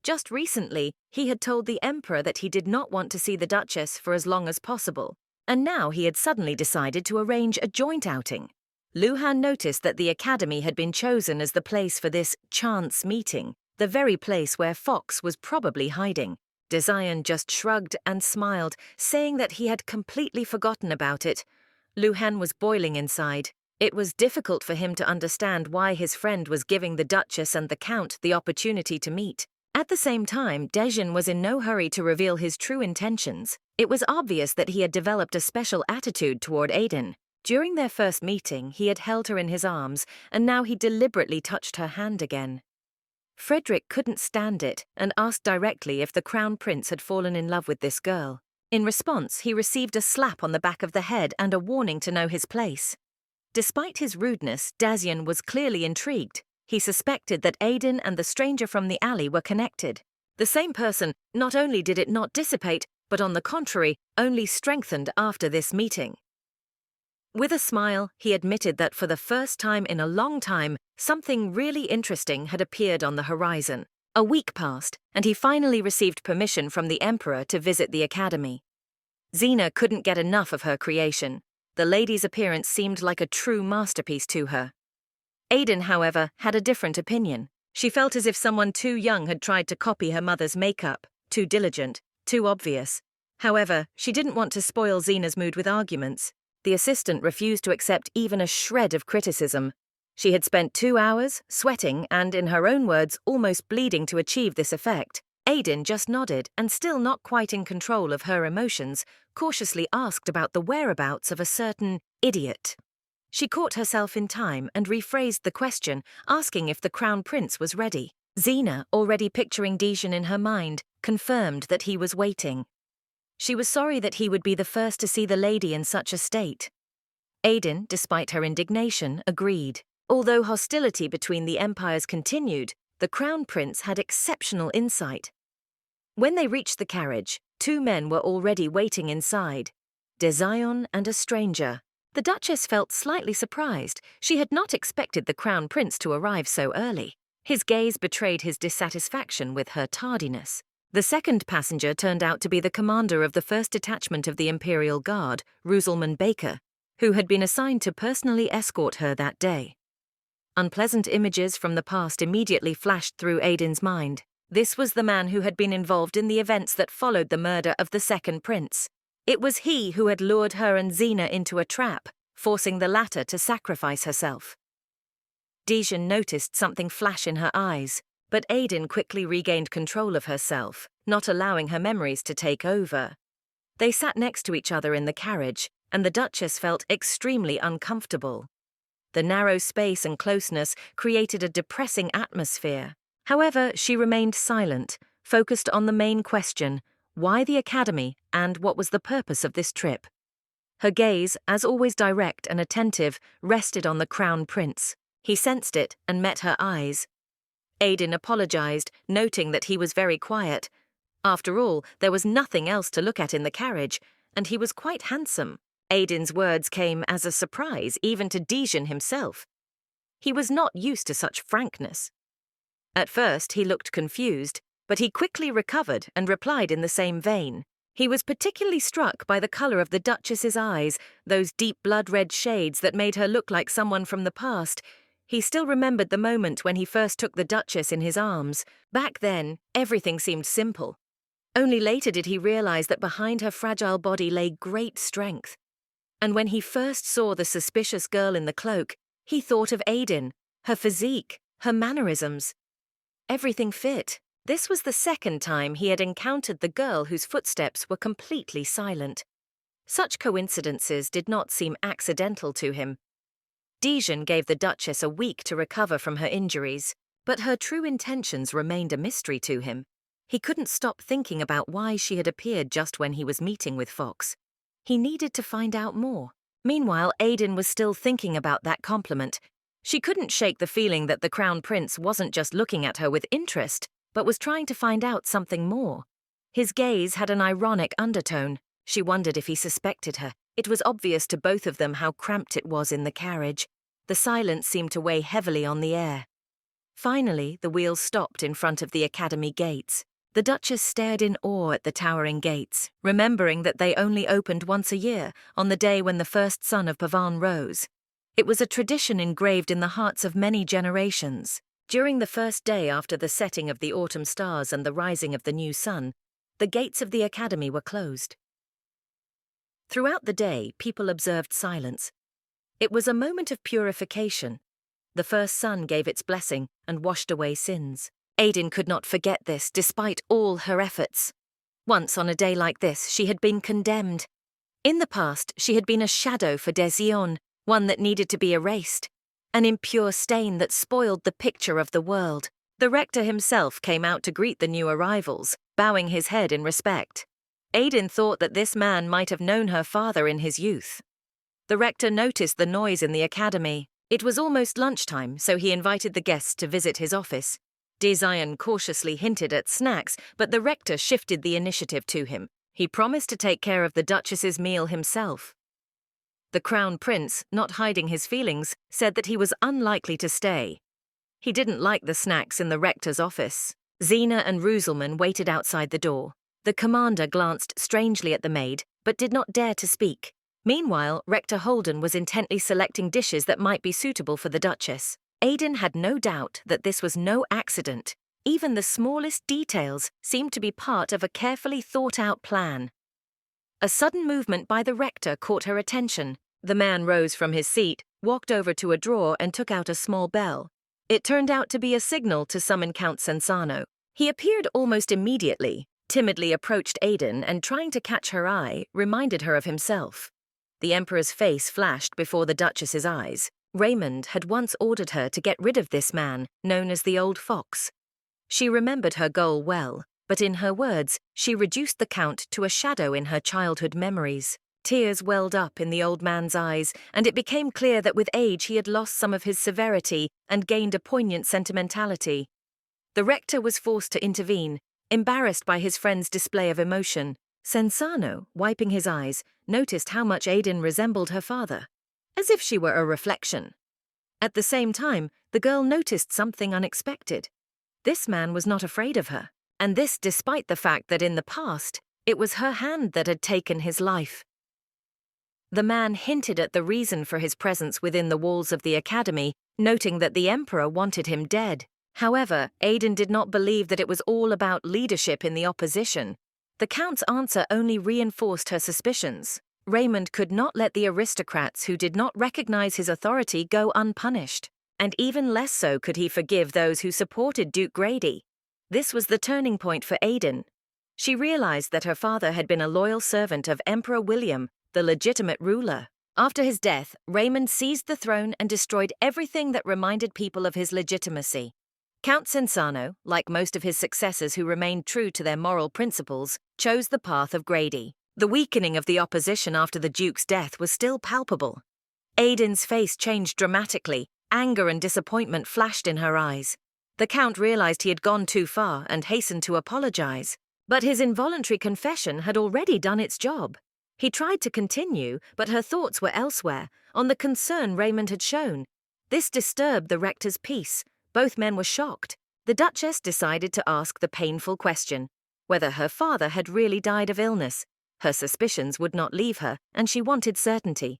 Just recently, he had told the Emperor that he did not want to see the Duchess for as long as possible, and now he had suddenly decided to arrange a joint outing. Luhan noticed that the academy had been chosen as the place for this chance meeting, the very place where Fox was probably hiding. Dejan just shrugged and smiled, saying that he had completely forgotten about it. Luhan was boiling inside. It was difficult for him to understand why his friend was giving the Duchess and the Count the opportunity to meet. At the same time, Dejan was in no hurry to reveal his true intentions. It was obvious that he had developed a special attitude toward Aiden. During their first meeting, he had held her in his arms, and now he deliberately touched her hand again. Frederick couldn't stand it and asked directly if the Crown Prince had fallen in love with this girl. In response, he received a slap on the back of the head and a warning to know his place. Despite his rudeness, Dejan was clearly intrigued. He suspected that Aiden and the stranger from the alley were connected. The same person. Not only did it not dissipate, but on the contrary, only strengthened after this meeting. With a smile, he admitted that for the first time in a long time, something really interesting had appeared on the horizon. A week passed, and he finally received permission from the Emperor to visit the academy. Xena couldn't get enough of her creation. The lady's appearance seemed like a true masterpiece to her. Aiden, however, had a different opinion. She felt as if someone too young had tried to copy her mother's makeup, too diligent, too obvious. However, she didn't want to spoil Xena's mood with arguments. The assistant refused to accept even a shred of criticism. She had spent 2 hours, sweating and, in her own words, almost bleeding to achieve this effect. Aiden just nodded and, still not quite in control of her emotions, cautiously asked about the whereabouts of a certain idiot. She caught herself in time and rephrased the question, asking if the Crown Prince was ready. Xena, already picturing Dejan in her mind, confirmed that he was waiting. She was sorry that he would be the first to see the lady in such a state. Aiden, despite her indignation, agreed. Although hostility between the empires continued, the Crown Prince had exceptional insight. When they reached the carriage, 2 men were already waiting inside, Dejan and a stranger. The Duchess felt slightly surprised. She had not expected the Crown Prince to arrive so early. His gaze betrayed his dissatisfaction with her tardiness. The second passenger turned out to be the commander of the first detachment of the Imperial Guard, Ruzelman Baker, who had been assigned to personally escort her that day. Unpleasant images from the past immediately flashed through Aiden's mind. This was the man who had been involved in the events that followed the murder of the second prince. It was he who had lured her and Xena into a trap, forcing the latter to sacrifice herself. Dejan noticed something flash in her eyes, but Aiden quickly regained control of herself, not allowing her memories to take over. They sat next to each other in the carriage, and the Duchess felt extremely uncomfortable. The narrow space and closeness created a depressing atmosphere. However, she remained silent, focused on the main question: why the academy and what was the purpose of this trip? Her gaze, as always direct and attentive, rested on the Crown Prince. He sensed it and met her eyes. Aiden apologized, noting that he was very quiet. After all, there was nothing else to look at in the carriage, and he was quite handsome. Aiden's words came as a surprise even to Dejan himself. He was not used to such frankness. At first, he looked confused, but he quickly recovered and replied in the same vein. He was particularly struck by the color of the Duchess's eyes, those deep blood-red shades that made her look like someone from the past. He still remembered the moment when he first took the Duchess in his arms. Back then, everything seemed simple. Only later did he realize that behind her fragile body lay great strength. And when he first saw the suspicious girl in the cloak, he thought of Aiden, her physique, her mannerisms. Everything fit. This was the second time he had encountered the girl whose footsteps were completely silent. Such coincidences did not seem accidental to him. Dejan gave the Duchess a week to recover from her injuries, but her true intentions remained a mystery to him. He couldn't stop thinking about why she had appeared just when he was meeting with Fox. He needed to find out more. Meanwhile, Aiden was still thinking about that compliment. She couldn't shake the feeling that the Crown Prince wasn't just looking at her with interest, but was trying to find out something more. His gaze had an ironic undertone. She wondered if he suspected her. It was obvious to both of them how cramped it was in the carriage. The silence seemed to weigh heavily on the air. Finally, the wheels stopped in front of the academy gates. The Duchess stared in awe at the towering gates, remembering that they only opened once a year, on the day when the first sun of Pavan rose. It was a tradition engraved in the hearts of many generations. During the first day after the setting of the autumn stars and the rising of the new sun, the gates of the academy were closed. Throughout the day, people observed silence. It was a moment of purification. The first sun gave its blessing and washed away sins. Aiden could not forget this despite all her efforts. Once on a day like this, she had been condemned. In the past, she had been a shadow for Dejan, one that needed to be erased, an impure stain that spoiled the picture of the world. The rector himself came out to greet the new arrivals, bowing his head in respect. Aiden thought that this man might have known her father in his youth. The rector noticed the noise in the academy. It was almost lunchtime, so he invited the guests to visit his office. Dejan cautiously hinted at snacks, but the rector shifted the initiative to him. He promised to take care of the Duchess's meal himself. The Crown Prince, not hiding his feelings, said that he was unlikely to stay. He didn't like the snacks in the rector's office. Xena and Ruzelman waited outside the door. The commander glanced strangely at the maid, but did not dare to speak. Meanwhile, Rector Holden was intently selecting dishes that might be suitable for the Duchess. Aiden had no doubt that this was no accident. Even the smallest details seemed to be part of a carefully thought-out plan. A sudden movement by the rector caught her attention. The man rose from his seat, walked over to a drawer and took out a small bell. It turned out to be a signal to summon Count Censano. He appeared almost immediately, timidly approached Aiden and, trying to catch her eye, reminded her of himself. The Emperor's face flashed before the Duchess's eyes. Raymond had once ordered her to get rid of this man, known as the Old Fox. She remembered her goal well, but in her words, she reduced the Count to a shadow in her childhood memories. Tears welled up in the old man's eyes, and it became clear that with age he had lost some of his severity and gained a poignant sentimentality. The rector was forced to intervene, embarrassed by his friend's display of emotion. Censano, wiping his eyes, noticed how much Aiden resembled her father, as if she were a reflection. At the same time, the girl noticed something unexpected. This man was not afraid of her, and this despite the fact that in the past, it was her hand that had taken his life. The man hinted at the reason for his presence within the walls of the academy, noting that the Emperor wanted him dead. However, Aiden did not believe that it was all about leadership in the opposition. The Count's answer only reinforced her suspicions. Raymond could not let the aristocrats who did not recognize his authority go unpunished, and even less so could he forgive those who supported Duke Grady. This was the turning point for Aiden. She realized that her father had been a loyal servant of Emperor William, the legitimate ruler. After his death, Raymond seized the throne and destroyed everything that reminded people of his legitimacy. Count Censano, like most of his successors who remained true to their moral principles, chose the path of Grady. The weakening of the opposition after the Duke's death was still palpable. Aiden's face changed dramatically. Anger and disappointment flashed in her eyes. The Count realized he had gone too far and hastened to apologize. But his involuntary confession had already done its job. He tried to continue, but her thoughts were elsewhere, on the concern Raymond had shown. This disturbed the rector's peace. Both men were shocked. The Duchess decided to ask the painful question, whether her father had really died of illness. Her suspicions would not leave her, and she wanted certainty.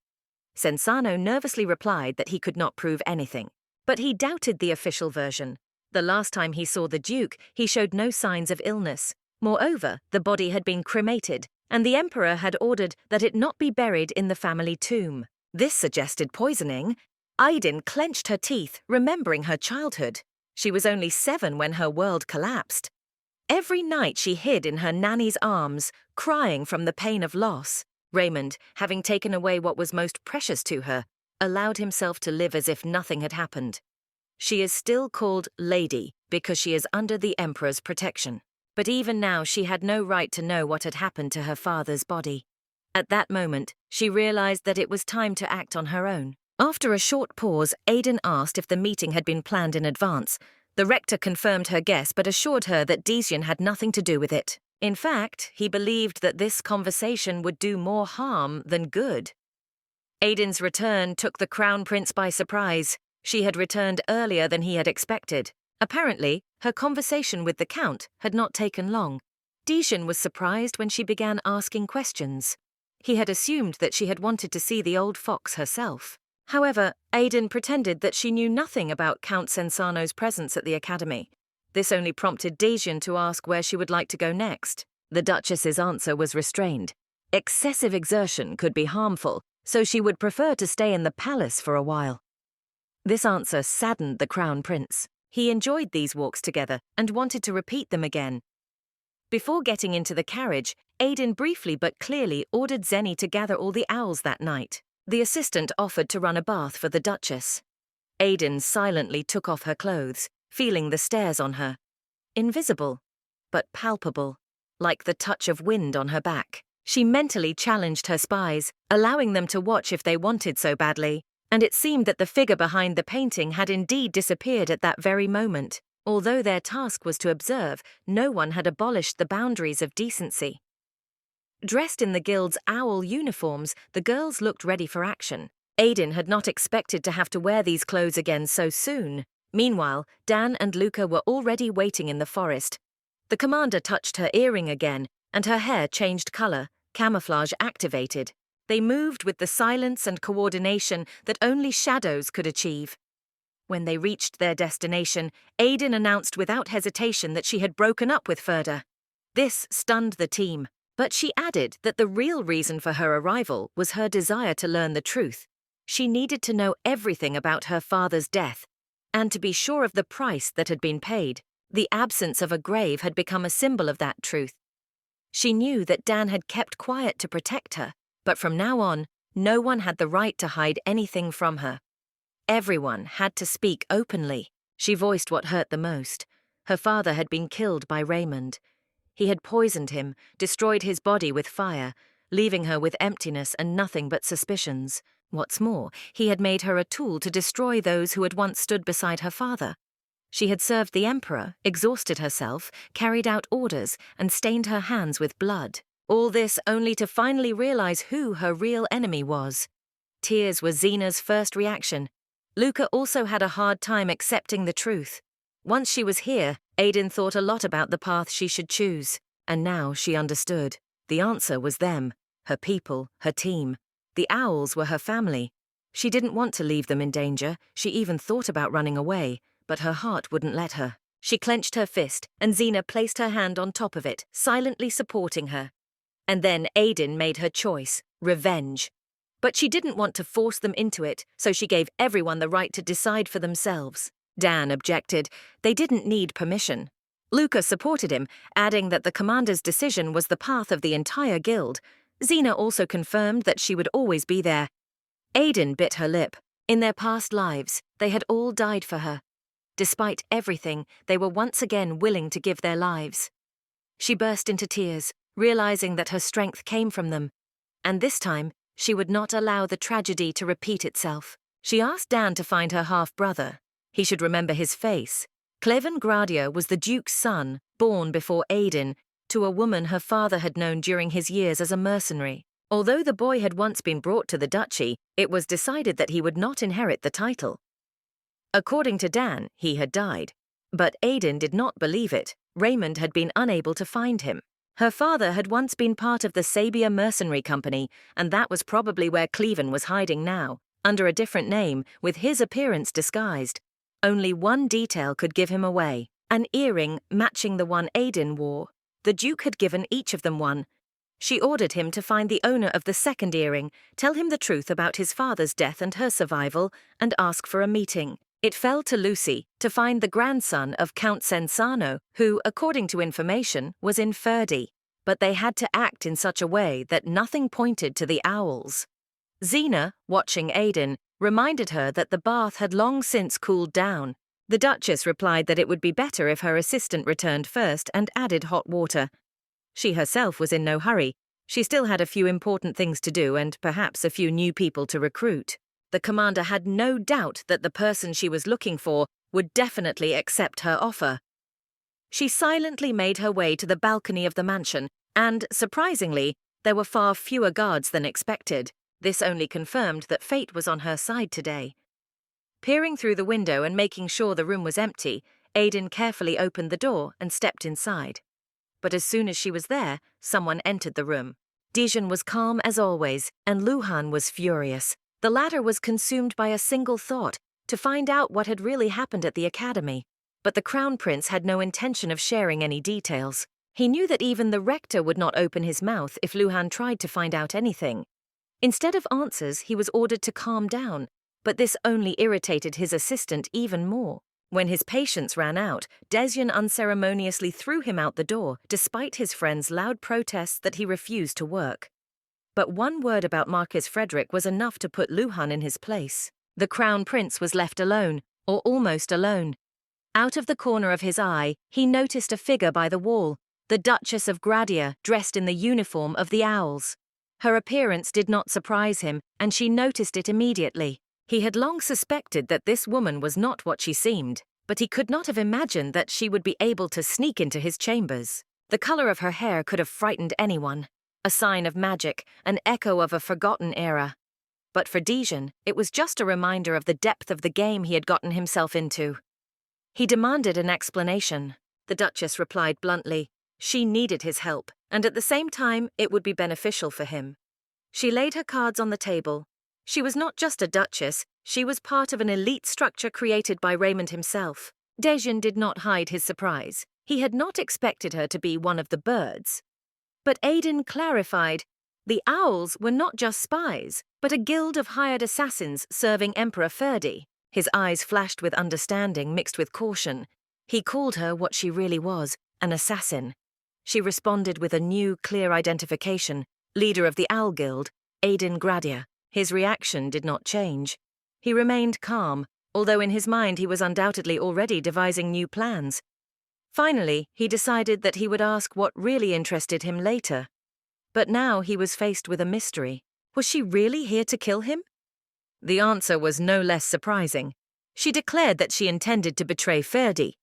Censano nervously replied that he could not prove anything. But he doubted the official version. The last time he saw the Duke, he showed no signs of illness. Moreover, the body had been cremated, and the Emperor had ordered that it not be buried in the family tomb. This suggested poisoning. Aiden clenched her teeth, remembering her childhood. She was only 7 when her world collapsed. Every night she hid in her nanny's arms, crying from the pain of loss. Raymond, having taken away what was most precious to her, allowed himself to live as if nothing had happened. She is still called Lady because she is under the Emperor's protection. But even now she had no right to know what had happened to her father's body. At that moment, she realized that it was time to act on her own. After a short pause, Aiden asked if the meeting had been planned in advance. The rector confirmed her guess but assured her that Dejan had nothing to do with it. In fact, he believed that this conversation would do more harm than good. Aiden's return took the Crown Prince by surprise. She had returned earlier than he had expected. Apparently, her conversation with the Count had not taken long. Dejan was surprised when she began asking questions. He had assumed that she had wanted to see the old fox herself. However, Aiden pretended that she knew nothing about Count Censano's presence at the academy. This only prompted Dejan to ask where she would like to go next. The Duchess's answer was restrained. Excessive exertion could be harmful, so she would prefer to stay in the palace for a while. This answer saddened the Crown Prince. He enjoyed these walks together and wanted to repeat them again. Before getting into the carriage, Aiden briefly but clearly ordered Zenny to gather all the owls that night. The assistant offered to run a bath for the Duchess. Aiden silently took off her clothes, feeling the stares on her. Invisible, but palpable, like the touch of wind on her back. She mentally challenged her spies, allowing them to watch if they wanted so badly, and it seemed that the figure behind the painting had indeed disappeared at that very moment. Although their task was to observe, no one had abolished the boundaries of decency. Dressed in the guild's owl uniforms, the girls looked ready for action. Aiden had not expected to have to wear these clothes again so soon. Meanwhile, Dan and Luca were already waiting in the forest. The commander touched her earring again, and her hair changed color, camouflage activated. They moved with the silence and coordination that only shadows could achieve. When they reached their destination, Aiden announced without hesitation that she had broken up with Ferda. This stunned the team, but she added that the real reason for her arrival was her desire to learn the truth. She needed to know everything about her father's death, and to be sure of the price that had been paid. The absence of a grave had become a symbol of that truth. She knew that Dan had kept quiet to protect her, but from now on, no one had the right to hide anything from her. Everyone had to speak openly. She voiced what hurt the most. Her father had been killed by Raymond. He had poisoned him, destroyed his body with fire, leaving her with emptiness and nothing but suspicions. What's more, he had made her a tool to destroy those who had once stood beside her father. She had served the emperor, exhausted herself, carried out orders, and stained her hands with blood. All this only to finally realize who her real enemy was. Tears were Zena's first reaction. Luca also had a hard time accepting the truth. Once she was here, Aiden thought a lot about the path she should choose. And now she understood. The answer was them, her people, her team. The owls were her family. She didn't want to leave them in danger. She even thought about running away, but her heart wouldn't let her. She clenched her fist, and Zena placed her hand on top of it, silently supporting her. And then Aiden made her choice, revenge. But she didn't want to force them into it, so she gave everyone the right to decide for themselves. Dan objected. They didn't need permission. Luca supported him, adding that the commander's decision was the path of the entire guild. Zena also confirmed that she would always be there. Aiden bit her lip. In their past lives, they had all died for her. Despite everything, they were once again willing to give their lives. She burst into tears, realizing that her strength came from them. And this time, she would not allow the tragedy to repeat itself. She asked Dan to find her half-brother. He should remember his face. Cleven Gradia was the Duke's son, born before Aiden, to a woman her father had known during his years as a mercenary. Although the boy had once been brought to the duchy, it was decided that he would not inherit the title. According to Dan, he had died. But Aiden did not believe it. Raymond had been unable to find him. Her father had once been part of the Sabia Mercenary Company, and that was probably where Cleven was hiding now, under a different name, with his appearance disguised. Only one detail could give him away, an earring matching the one Aiden wore. The Duke had given each of them one. She ordered him to find the owner of the second earring, tell him the truth about his father's death and her survival, and ask for a meeting. It fell to Lucy to find the grandson of Count Sensano, who, according to information, was in Ferdy. But they had to act in such a way that nothing pointed to the owls. Zena, watching Aiden, reminded her that the bath had long since cooled down. The Duchess replied that it would be better if her assistant returned first and added hot water. She herself was in no hurry. She still had a few important things to do and perhaps a few new people to recruit. The commander had no doubt that the person she was looking for would definitely accept her offer. She silently made her way to the balcony of the mansion, and, surprisingly, there were far fewer guards than expected. This only confirmed that fate was on her side today. Peering through the window and making sure the room was empty, Aiden carefully opened the door and stepped inside. But as soon as she was there, someone entered the room. Dejan was calm as always, and Luhan was furious. The latter was consumed by a single thought, to find out what had really happened at the academy. But the Crown Prince had no intention of sharing any details. He knew that even the rector would not open his mouth if Luhan tried to find out anything. Instead of answers, he was ordered to calm down, but this only irritated his assistant even more. When his patience ran out, Dejan unceremoniously threw him out the door, despite his friend's loud protests that he refused to work. But one word about Marquis Frederick was enough to put Luhan in his place. The Crown Prince was left alone, or almost alone. Out of the corner of his eye, he noticed a figure by the wall, the Duchess of Gradia, dressed in the uniform of the Owls. Her appearance did not surprise him, and she noticed it immediately. He had long suspected that this woman was not what she seemed, but he could not have imagined that she would be able to sneak into his chambers. The color of her hair could have frightened anyone, a sign of magic, an echo of a forgotten era. But for Dejan, it was just a reminder of the depth of the game he had gotten himself into. He demanded an explanation. The Duchess replied bluntly. She needed his help, and at the same time, it would be beneficial for him. She laid her cards on the table. She was not just a duchess, she was part of an elite structure created by Raymond himself. Dejan did not hide his surprise. He had not expected her to be one of the birds. But Aiden clarified, the Owls were not just spies, but a guild of hired assassins serving Emperor Ferdi. His eyes flashed with understanding mixed with caution. He called her what she really was, an assassin. She responded with a new, clear identification, leader of the Owl Guild, Aiden Gradia. His reaction did not change. He remained calm, although in his mind he was undoubtedly already devising new plans. Finally, he decided that he would ask what really interested him later. But now he was faced with a mystery. Was she really here to kill him? The answer was no less surprising. She declared that she intended to betray Ferdi.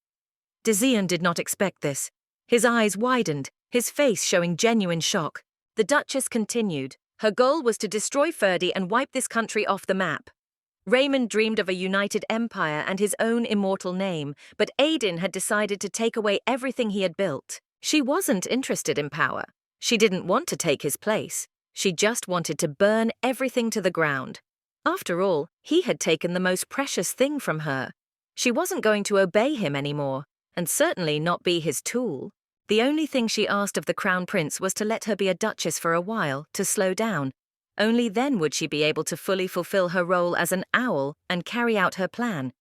Dejan did not expect this. His eyes widened, his face showing genuine shock. The Duchess continued. Her goal was to destroy Ferdi and wipe this country off the map. Raymond dreamed of a united empire and his own immortal name, but Aiden had decided to take away everything he had built. She wasn't interested in power. She didn't want to take his place. She just wanted to burn everything to the ground. After all, he had taken the most precious thing from her. She wasn't going to obey him anymore, and certainly not be his tool. The only thing she asked of the Crown Prince was to let her be a duchess for a while, to slow down. Only then would she be able to fully fulfill her role as an owl and carry out her plan.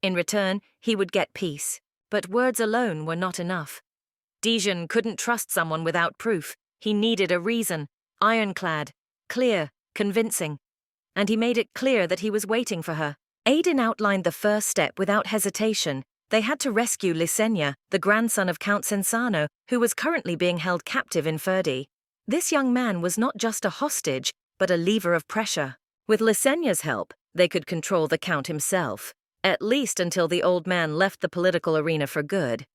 In return, he would get peace. But words alone were not enough. Dejan couldn't trust someone without proof. He needed a reason, ironclad, clear, convincing. And he made it clear that he was waiting for her. Aiden outlined the first step without hesitation. They had to rescue Lisenia, the grandson of Count Censano, who was currently being held captive in Ferdi. This young man was not just a hostage, but a lever of pressure. With Lisenia's help, they could control the Count himself, at least until the old man left the political arena for good.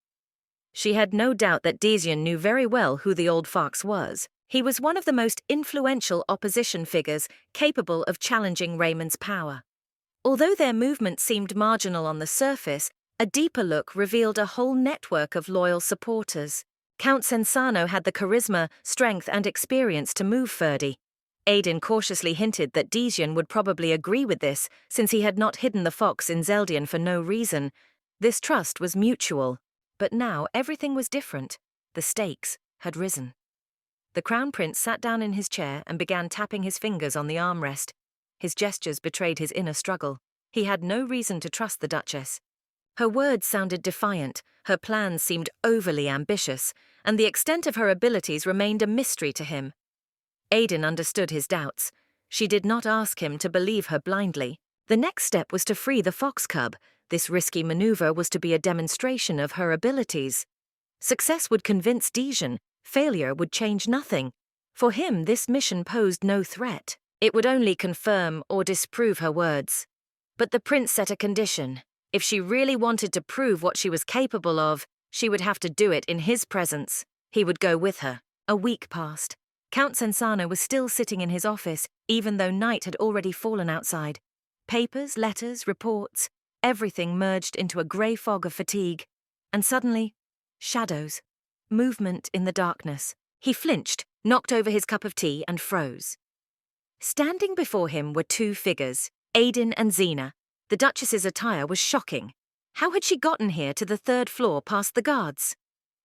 She had no doubt that Dejan knew very well who the old fox was. He was one of the most influential opposition figures capable of challenging Raymond's power. Although their movement seemed marginal on the surface, a deeper look revealed a whole network of loyal supporters. Count Censano had the charisma, strength, and experience to move Ferdi. Aiden cautiously hinted that Dejan would probably agree with this, since he had not hidden the fox in Zeldian for no reason. This trust was mutual. But now everything was different. The stakes had risen. The Crown Prince sat down in his chair and began tapping his fingers on the armrest. His gestures betrayed his inner struggle. He had no reason to trust the Duchess. Her words sounded defiant, her plans seemed overly ambitious, and the extent of her abilities remained a mystery to him. Aiden understood his doubts. She did not ask him to believe her blindly. The next step was to free the fox cub. This risky maneuver was to be a demonstration of her abilities. Success would convince Dejan. Failure would change nothing. For him, this mission posed no threat. It would only confirm or disprove her words. But the prince set a condition. If she really wanted to prove what she was capable of, she would have to do it in his presence. He would go with her. A week passed. Count Censano was still sitting in his office, even though night had already fallen outside. Papers, letters, reports, everything merged into a grey fog of fatigue. And suddenly, shadows. Movement in the darkness. He flinched, knocked over his cup of tea, and froze. Standing before him were two figures, Aiden and Xena. The Duchess's attire was shocking. How had she gotten here to the third floor past the guards?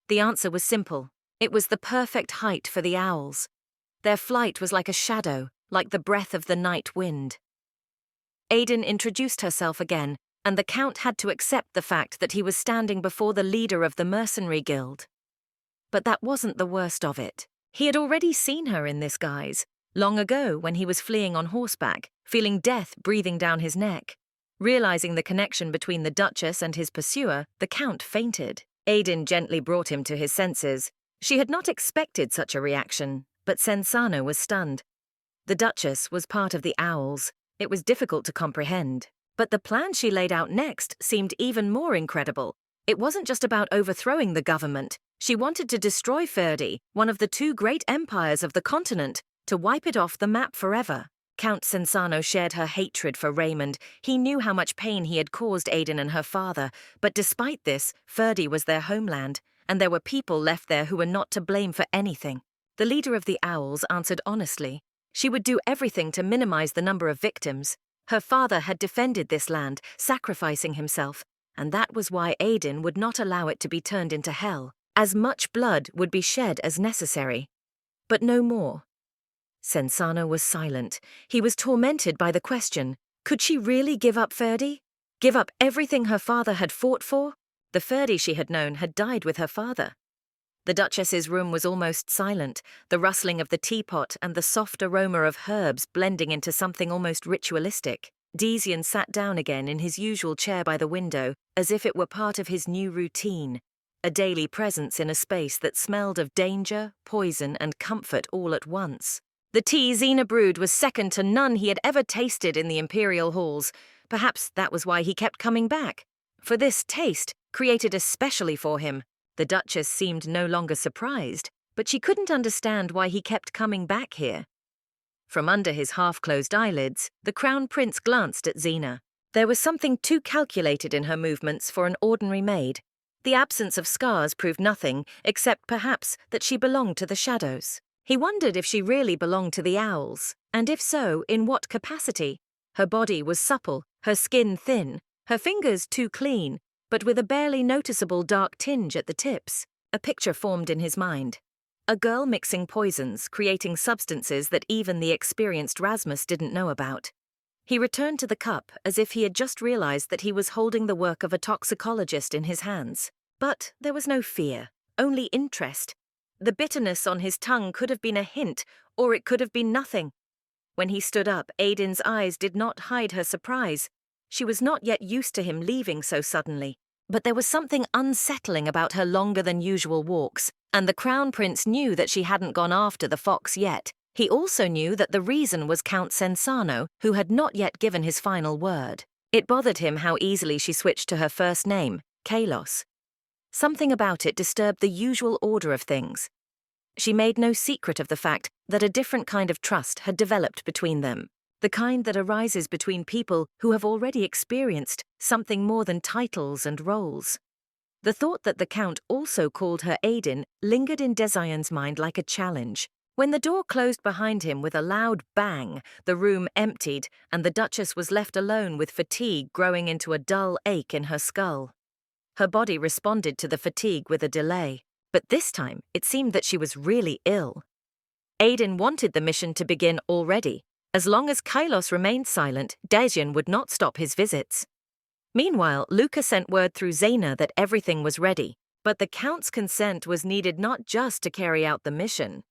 The answer was simple. It was the perfect height for the owls. Their flight was like a shadow, like the breath of the night wind. Aiden introduced herself again, and the Count had to accept the fact that he was standing before the leader of the mercenary guild. But that wasn't the worst of it. He had already seen her in this guise, long ago when he was fleeing on horseback, feeling death breathing down his neck. Realizing the connection between the Duchess and his pursuer, the Count fainted. Aiden gently brought him to his senses. She had not expected such a reaction, but Sensano was stunned. The Duchess was part of the Owls. It was difficult to comprehend. But the plan she laid out next seemed even more incredible. It wasn't just about overthrowing the government. She wanted to destroy Ferdi, one of the two great empires of the continent, to wipe it off the map forever. Count Sensano shared her hatred for Raymond. He knew how much pain he had caused Aiden and her father, but despite this, Ferdi was their homeland, and there were people left there who were not to blame for anything. The leader of the Owls answered honestly. She would do everything to minimize the number of victims. Her father had defended this land, sacrificing himself, and that was why Aiden would not allow it to be turned into hell. As much blood would be shed as necessary. But no more. Sensano was silent. He was tormented by the question, could she really give up Ferdi? Give up everything her father had fought for? The Ferdi she had known had died with her father. The Duchess's room was almost silent, the rustling of the teapot and the soft aroma of herbs blending into something almost ritualistic. Dejan sat down again in his usual chair by the window, as if it were part of his new routine. A daily presence in a space that smelled of danger, poison, and comfort all at once. The tea Xena brewed was second to none he had ever tasted in the imperial halls. Perhaps that was why he kept coming back. For this taste, created especially for him. The Duchess seemed no longer surprised, but she couldn't understand why he kept coming back here. From under his half-closed eyelids, the Crown Prince glanced at Xena. There was something too calculated in her movements for an ordinary maid. The absence of scars proved nothing, except perhaps that she belonged to the shadows. He wondered if she really belonged to the Owls, and if so, in what capacity. Her body was supple, her skin thin, her fingers too clean, but with a barely noticeable dark tinge at the tips. A picture formed in his mind. A girl mixing poisons, creating substances that even the experienced Rasmus didn't know about. He returned to the cup as if he had just realized that he was holding the work of a toxicologist in his hands. But there was no fear, only interest. The bitterness on his tongue could have been a hint, or it could have been nothing. When he stood up, Aiden's eyes did not hide her surprise. She was not yet used to him leaving so suddenly. But there was something unsettling about her longer-than-usual walks, and the Crown Prince knew that she hadn't gone after the fox yet. He also knew that the reason was Count Sensano, who had not yet given his final word. It bothered him how easily she switched to her first name, Kalos. Something about it disturbed the usual order of things. She made no secret of the fact that a different kind of trust had developed between them, the kind that arises between people who have already experienced something more than titles and roles. The thought that the Count also called her Aiden lingered in Dejan's mind like a challenge. When the door closed behind him with a loud bang, the room emptied, and the Duchess was left alone with fatigue growing into a dull ache in her skull. Her body responded to the fatigue with a delay, but this time it seemed that she was really ill. Aiden wanted the mission to begin already. As long as Kylos remained silent, Dejan would not stop his visits. Meanwhile, Luca sent word through Xena that everything was ready, but the Count's consent was needed not just to carry out the mission.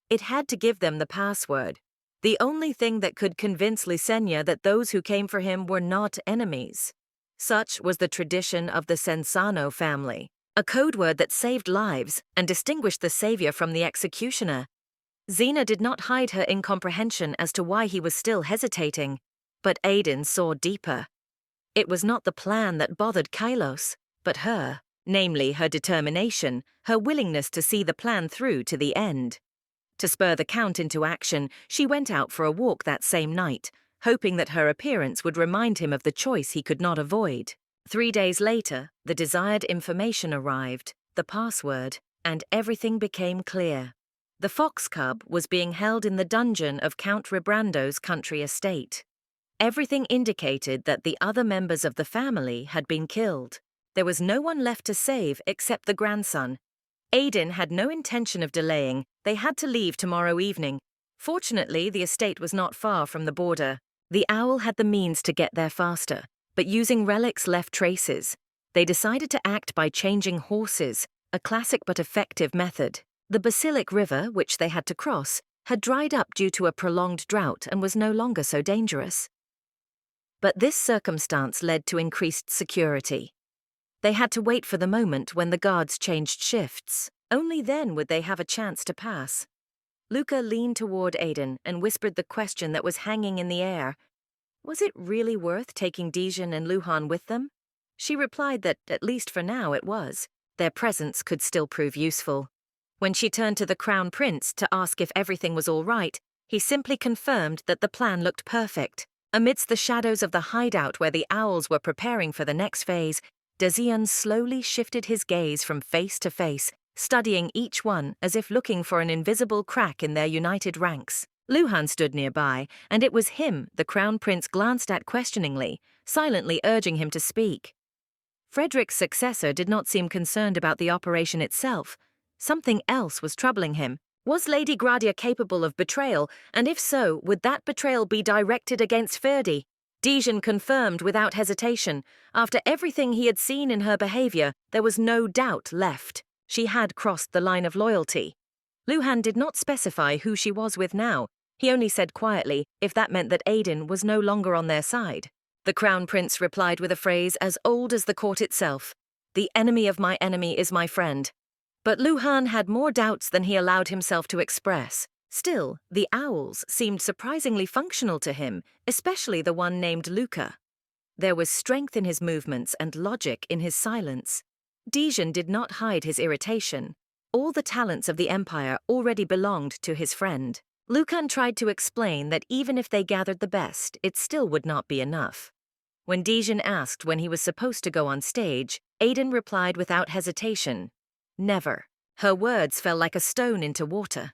It had to give them the password, the only thing that could convince Lysenia that those who came for him were not enemies. Such was the tradition of the Sensano family, a code word that saved lives and distinguished the savior from the executioner. Xena did not hide her incomprehension as to why he was still hesitating, but Aiden saw deeper. It was not the plan that bothered Kylos, but her, namely her determination, her willingness to see the plan through to the end. To spur the Count into action, she went out for a walk that same night, hoping that her appearance would remind him of the choice he could not avoid. 3 days later, the desired information arrived, the password, and everything became clear. The fox cub was being held in the dungeon of Count Rebrando's country estate. Everything indicated that the other members of the family had been killed. There was no one left to save except the grandson. Aiden had no intention of delaying. They had to leave tomorrow evening. Fortunately, the estate was not far from the border. The owl had the means to get there faster. But using relics left traces. They decided to act by changing horses, a classic but effective method. The Basilic River, which they had to cross, had dried up due to a prolonged drought and was no longer so dangerous. But this circumstance led to increased security. They had to wait for the moment when the guards changed shifts. Only then would they have a chance to pass. Luca leaned toward Aiden and whispered the question that was hanging in the air. Was it really worth taking Dejan and Luhan with them? She replied that, at least for now, it was. Their presence could still prove useful. When she turned to the Crown Prince to ask if everything was all right, he simply confirmed that the plan looked perfect. Amidst the shadows of the hideout where the owls were preparing for the next phase, Dejan slowly shifted his gaze from face to face, studying each one as if looking for an invisible crack in their united ranks. Luhan stood nearby, and it was him the Crown Prince glanced at questioningly, silently urging him to speak. Frederick's successor did not seem concerned about the operation itself. Something else was troubling him. Was Lady Gradia capable of betrayal, and if so, would that betrayal be directed against Ferdi? Dejan confirmed without hesitation. After everything he had seen in her behavior, there was no doubt left. She had crossed the line of loyalty. Luhan did not specify who she was with now. He only said quietly if that meant that Aiden was no longer on their side. The Crown Prince replied with a phrase as old as the court itself. The enemy of my enemy is my friend. But Luhan had more doubts than he allowed himself to express. Still, the owls seemed surprisingly functional to him, especially the one named Luca. There was strength in his movements and logic in his silence. Dejan did not hide his irritation. All the talents of the Empire already belonged to his friend. Lucan tried to explain that even if they gathered the best, it still would not be enough. When Dejan asked when he was supposed to go on stage, Aiden replied without hesitation, "Never." Her words fell like a stone into water.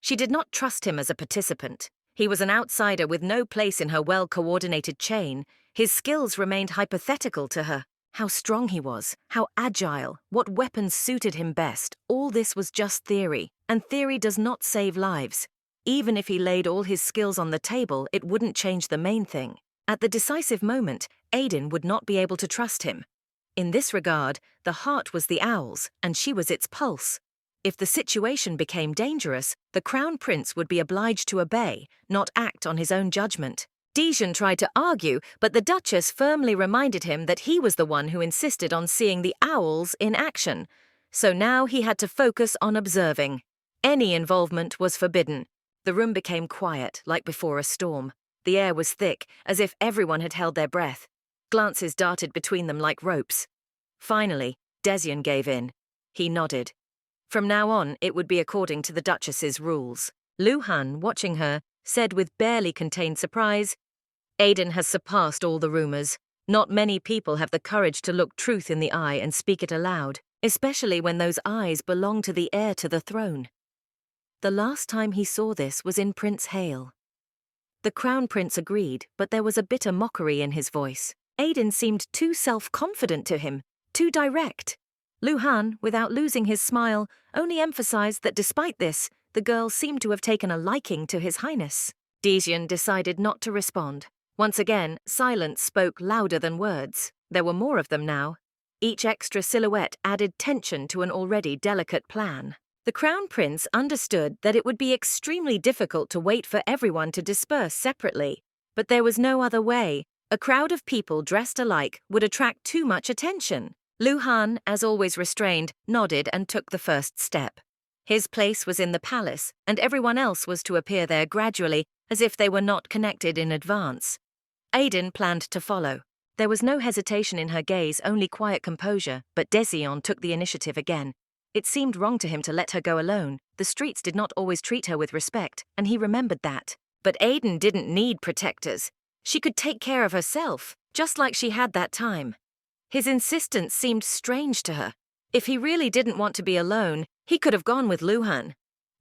She did not trust him as a participant. He was an outsider with no place in her well-coordinated chain. His skills remained hypothetical to her. How strong he was, how agile, what weapons suited him best, all this was just theory, and theory does not save lives. Even if he laid all his skills on the table, it wouldn't change the main thing. At the decisive moment, Aiden would not be able to trust him. In this regard, the heart was the owl's, and she was its pulse. If the situation became dangerous, the Crown Prince would be obliged to obey, not act on his own judgment. Dejan tried to argue, but the Duchess firmly reminded him that he was the one who insisted on seeing the owls in action. So now he had to focus on observing. Any involvement was forbidden. The room became quiet, like before a storm. The air was thick, as if everyone had held their breath. Glances darted between them like ropes. Finally, Dejan gave in. He nodded. From now on, it would be according to the Duchess's rules. Luhan, watching her, said with barely contained surprise, "Aiden has surpassed all the rumors. Not many people have the courage to look truth in the eye and speak it aloud, especially when those eyes belong to the heir to the throne." The last time he saw this was in Prince Hale. The Crown Prince agreed, but there was a bitter mockery in his voice. Aiden seemed too self-confident to him, too direct. Luhan, without losing his smile, only emphasized that despite this, the girl seemed to have taken a liking to His Highness. Dejan decided not to respond. Once again, silence spoke louder than words. There were more of them now. Each extra silhouette added tension to an already delicate plan. The Crown Prince understood that it would be extremely difficult to wait for everyone to disperse separately. But there was no other way. A crowd of people dressed alike would attract too much attention. Luhan, as always restrained, nodded and took the first step. His place was in the palace, and everyone else was to appear there gradually, as if they were not connected in advance. Aiden planned to follow. There was no hesitation in her gaze, only quiet composure, but Dejan took the initiative again. It seemed wrong to him to let her go alone. The streets did not always treat her with respect, and he remembered that. But Aiden didn't need protectors. She could take care of herself, just like she had that time. His insistence seemed strange to her. If he really didn't want to be alone, he could have gone with Luhan.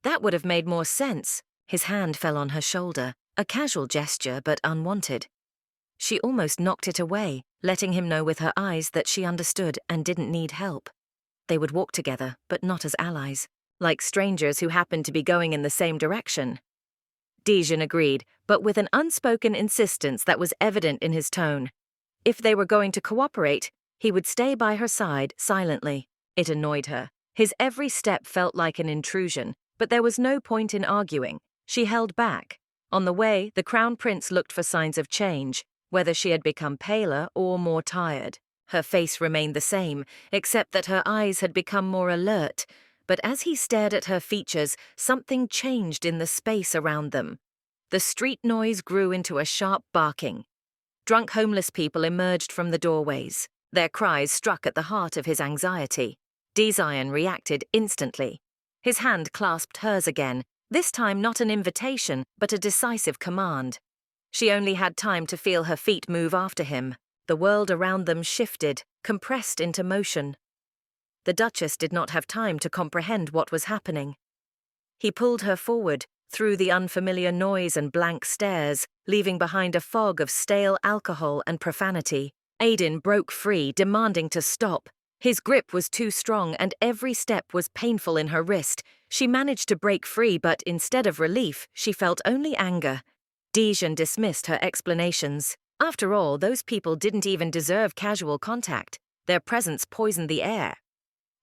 That would have made more sense. His hand fell on her shoulder, a casual gesture but unwanted. She almost knocked it away, letting him know with her eyes that she understood and didn't need help. They would walk together, but not as allies, like strangers who happened to be going in the same direction. Dejan agreed, but with an unspoken insistence that was evident in his tone. If they were going to cooperate, he would stay by her side silently. It annoyed her. His every step felt like an intrusion, but there was no point in arguing. She held back. On the way, the Crown Prince looked for signs of change, whether she had become paler or more tired. Her face remained the same, except that her eyes had become more alert. But as he stared at her features, something changed in the space around them. The street noise grew into a sharp barking. Drunk homeless people emerged from the doorways. Their cries struck at the heart of his anxiety. Dejan reacted instantly. His hand clasped hers again, this time not an invitation, but a decisive command. She only had time to feel her feet move after him. The world around them shifted, compressed into motion. The Duchess did not have time to comprehend what was happening. He pulled her forward, through the unfamiliar noise and blank stares, leaving behind a fog of stale alcohol and profanity. Aiden broke free, demanding to stop. His grip was too strong and every step was painful in her wrist. She managed to break free, but instead of relief, she felt only anger. Dejan dismissed her explanations. After all, those people didn't even deserve casual contact. Their presence poisoned the air.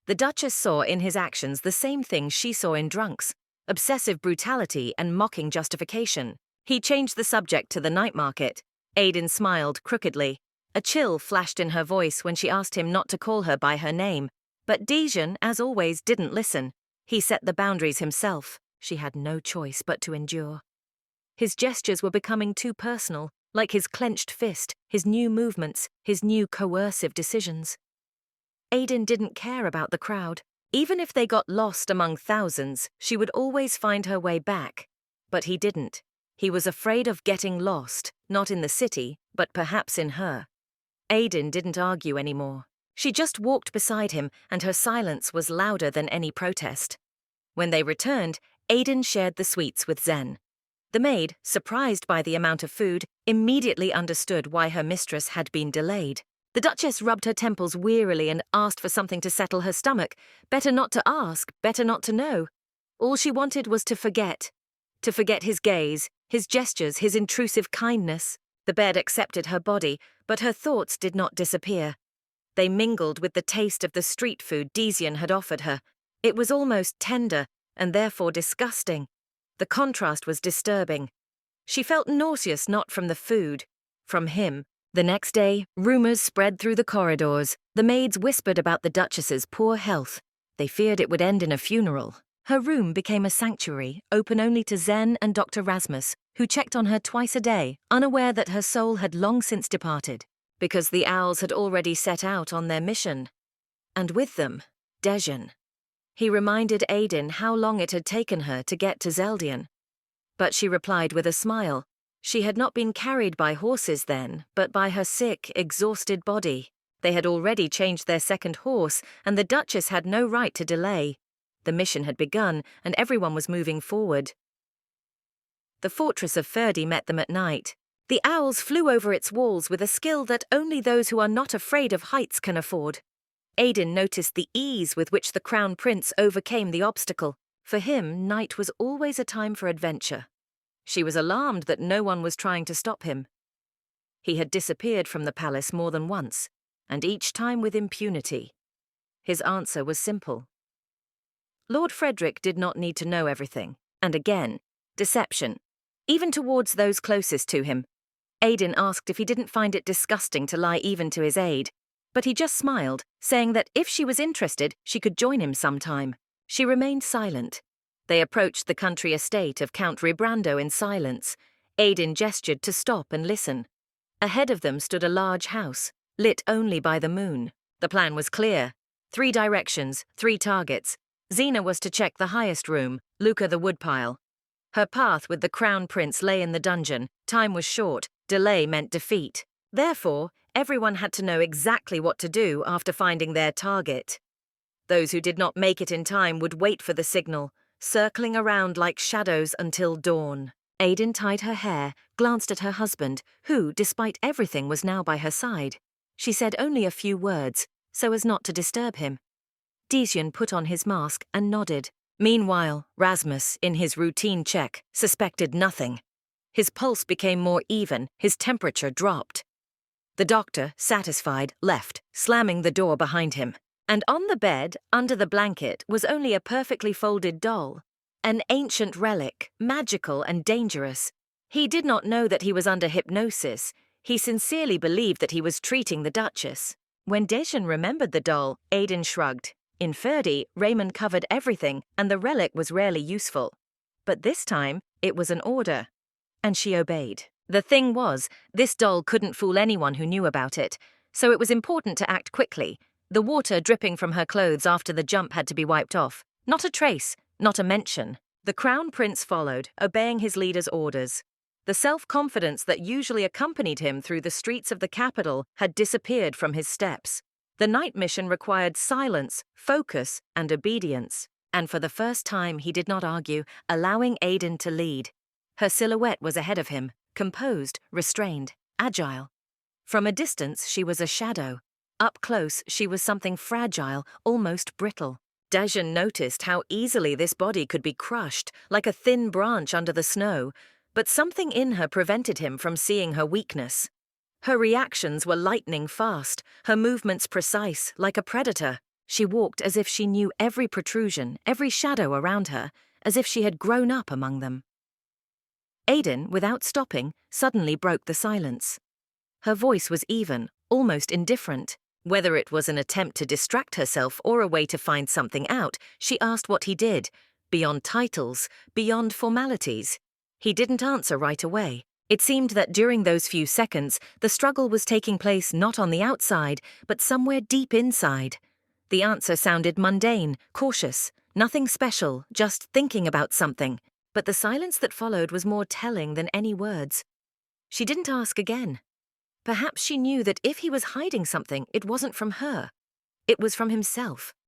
The Duchess saw in his actions the same thing she saw in drunks: obsessive brutality and mocking justification. He changed the subject to the night market. Aiden smiled crookedly. A chill flashed in her voice when she asked him not to call her by her name. But Dejan, as always, didn't listen. He set the boundaries himself. She had no choice but to endure. His gestures were becoming too personal, like his clenched fist, his new movements, his new coercive decisions. Aiden didn't care about the crowd. Even if they got lost among thousands, she would always find her way back. But he didn't. He was afraid of getting lost, not in the city, but perhaps in her. Aiden didn't argue anymore. She just walked beside him, and her silence was louder than any protest. When they returned, Aiden shared the sweets with Zen. The maid, surprised by the amount of food, immediately understood why her mistress had been delayed. The Duchess rubbed her temples wearily and asked for something to settle her stomach. Better not to ask, better not to know. All she wanted was to forget. To forget his gaze, his gestures, his intrusive kindness. The bed accepted her body, but her thoughts did not disappear. They mingled with the taste of the street food Dejan had offered her. It was almost tender, and therefore disgusting. The contrast was disturbing. She felt nauseous not from the food, from him. The next day, rumors spread through the corridors. The maids whispered about the Duchess's poor health. They feared it would end in a funeral. Her room became a sanctuary, open only to Zen and Dr. Rasmus, who checked on her twice a day, unaware that her soul had long since departed, because the owls had already set out on their mission. And with them, Dejan. He reminded Aiden how long it had taken her to get to Zeldian. But she replied with a smile. She had not been carried by horses then, but by her sick, exhausted body. They had already changed their second horse, and the Duchess had no right to delay. The mission had begun, and everyone was moving forward. The fortress of Ferdi met them at night. The owls flew over its walls with a skill that only those who are not afraid of heights can afford. Aiden noticed the ease with which the Crown Prince overcame the obstacle. For him, night was always a time for adventure. She was alarmed that no one was trying to stop him. He had disappeared from the palace more than once, and each time with impunity. His answer was simple. Lord Frederick did not need to know everything, and again, deception, even towards those closest to him. Aiden asked if he didn't find it disgusting to lie even to his aide, but he just smiled, saying that if she was interested, she could join him sometime. She remained silent. They approached the country estate of Count Rebrando in silence. Aiden gestured to stop and listen. Ahead of them stood a large house, lit only by the moon. The plan was clear. 3 directions, 3 targets. Xena was to check the highest room, Luca the woodpile. Her path with the Crown Prince lay in the dungeon. Time was short. Delay meant defeat. Therefore, everyone had to know exactly what to do after finding their target. Those who did not make it in time would wait for the signal, circling around like shadows until dawn. Aiden tied her hair, glanced at her husband, who, despite everything, was now by her side. She said only a few words, so as not to disturb him. Dejan put on his mask and nodded. Meanwhile, Rasmus, in his routine check, suspected nothing. His pulse became more even, his temperature dropped. The doctor, satisfied, left, slamming the door behind him. And on the bed, under the blanket, was only a perfectly folded doll. An ancient relic, magical and dangerous. He did not know that he was under hypnosis. He sincerely believed that he was treating the Duchess. When Dejan remembered the doll, Aiden shrugged. In Ferdy, Raymond covered everything, and the relic was rarely useful. But this time, it was an order. And she obeyed. The thing was, this doll couldn't fool anyone who knew about it, so it was important to act quickly. The water dripping from her clothes after the jump had to be wiped off. Not a trace, not a mention. The Crown Prince followed, obeying his leader's orders. The self-confidence that usually accompanied him through the streets of the capital had disappeared from his steps. The night mission required silence, focus, and obedience. And for the first time he did not argue, allowing Aiden to lead. Her silhouette was ahead of him, composed, restrained, agile. From a distance she was a shadow. Up close she was something fragile, almost brittle. Dejan noticed how easily this body could be crushed, like a thin branch under the snow, but something in her prevented him from seeing her weakness. Her reactions were lightning fast, her movements precise, like a predator. She walked as if she knew every protrusion, every shadow around her, as if she had grown up among them. Aiden, without stopping, suddenly broke the silence. Her voice was even, almost indifferent. Whether it was an attempt to distract herself or a way to find something out, she asked what he did, beyond titles, beyond formalities. He didn't answer right away. It seemed that during those few seconds, the struggle was taking place not on the outside, but somewhere deep inside. The answer sounded mundane, cautious, nothing special, just thinking about something. But the silence that followed was more telling than any words. She didn't ask again. Perhaps she knew that if he was hiding something, it wasn't from her. It was from himself.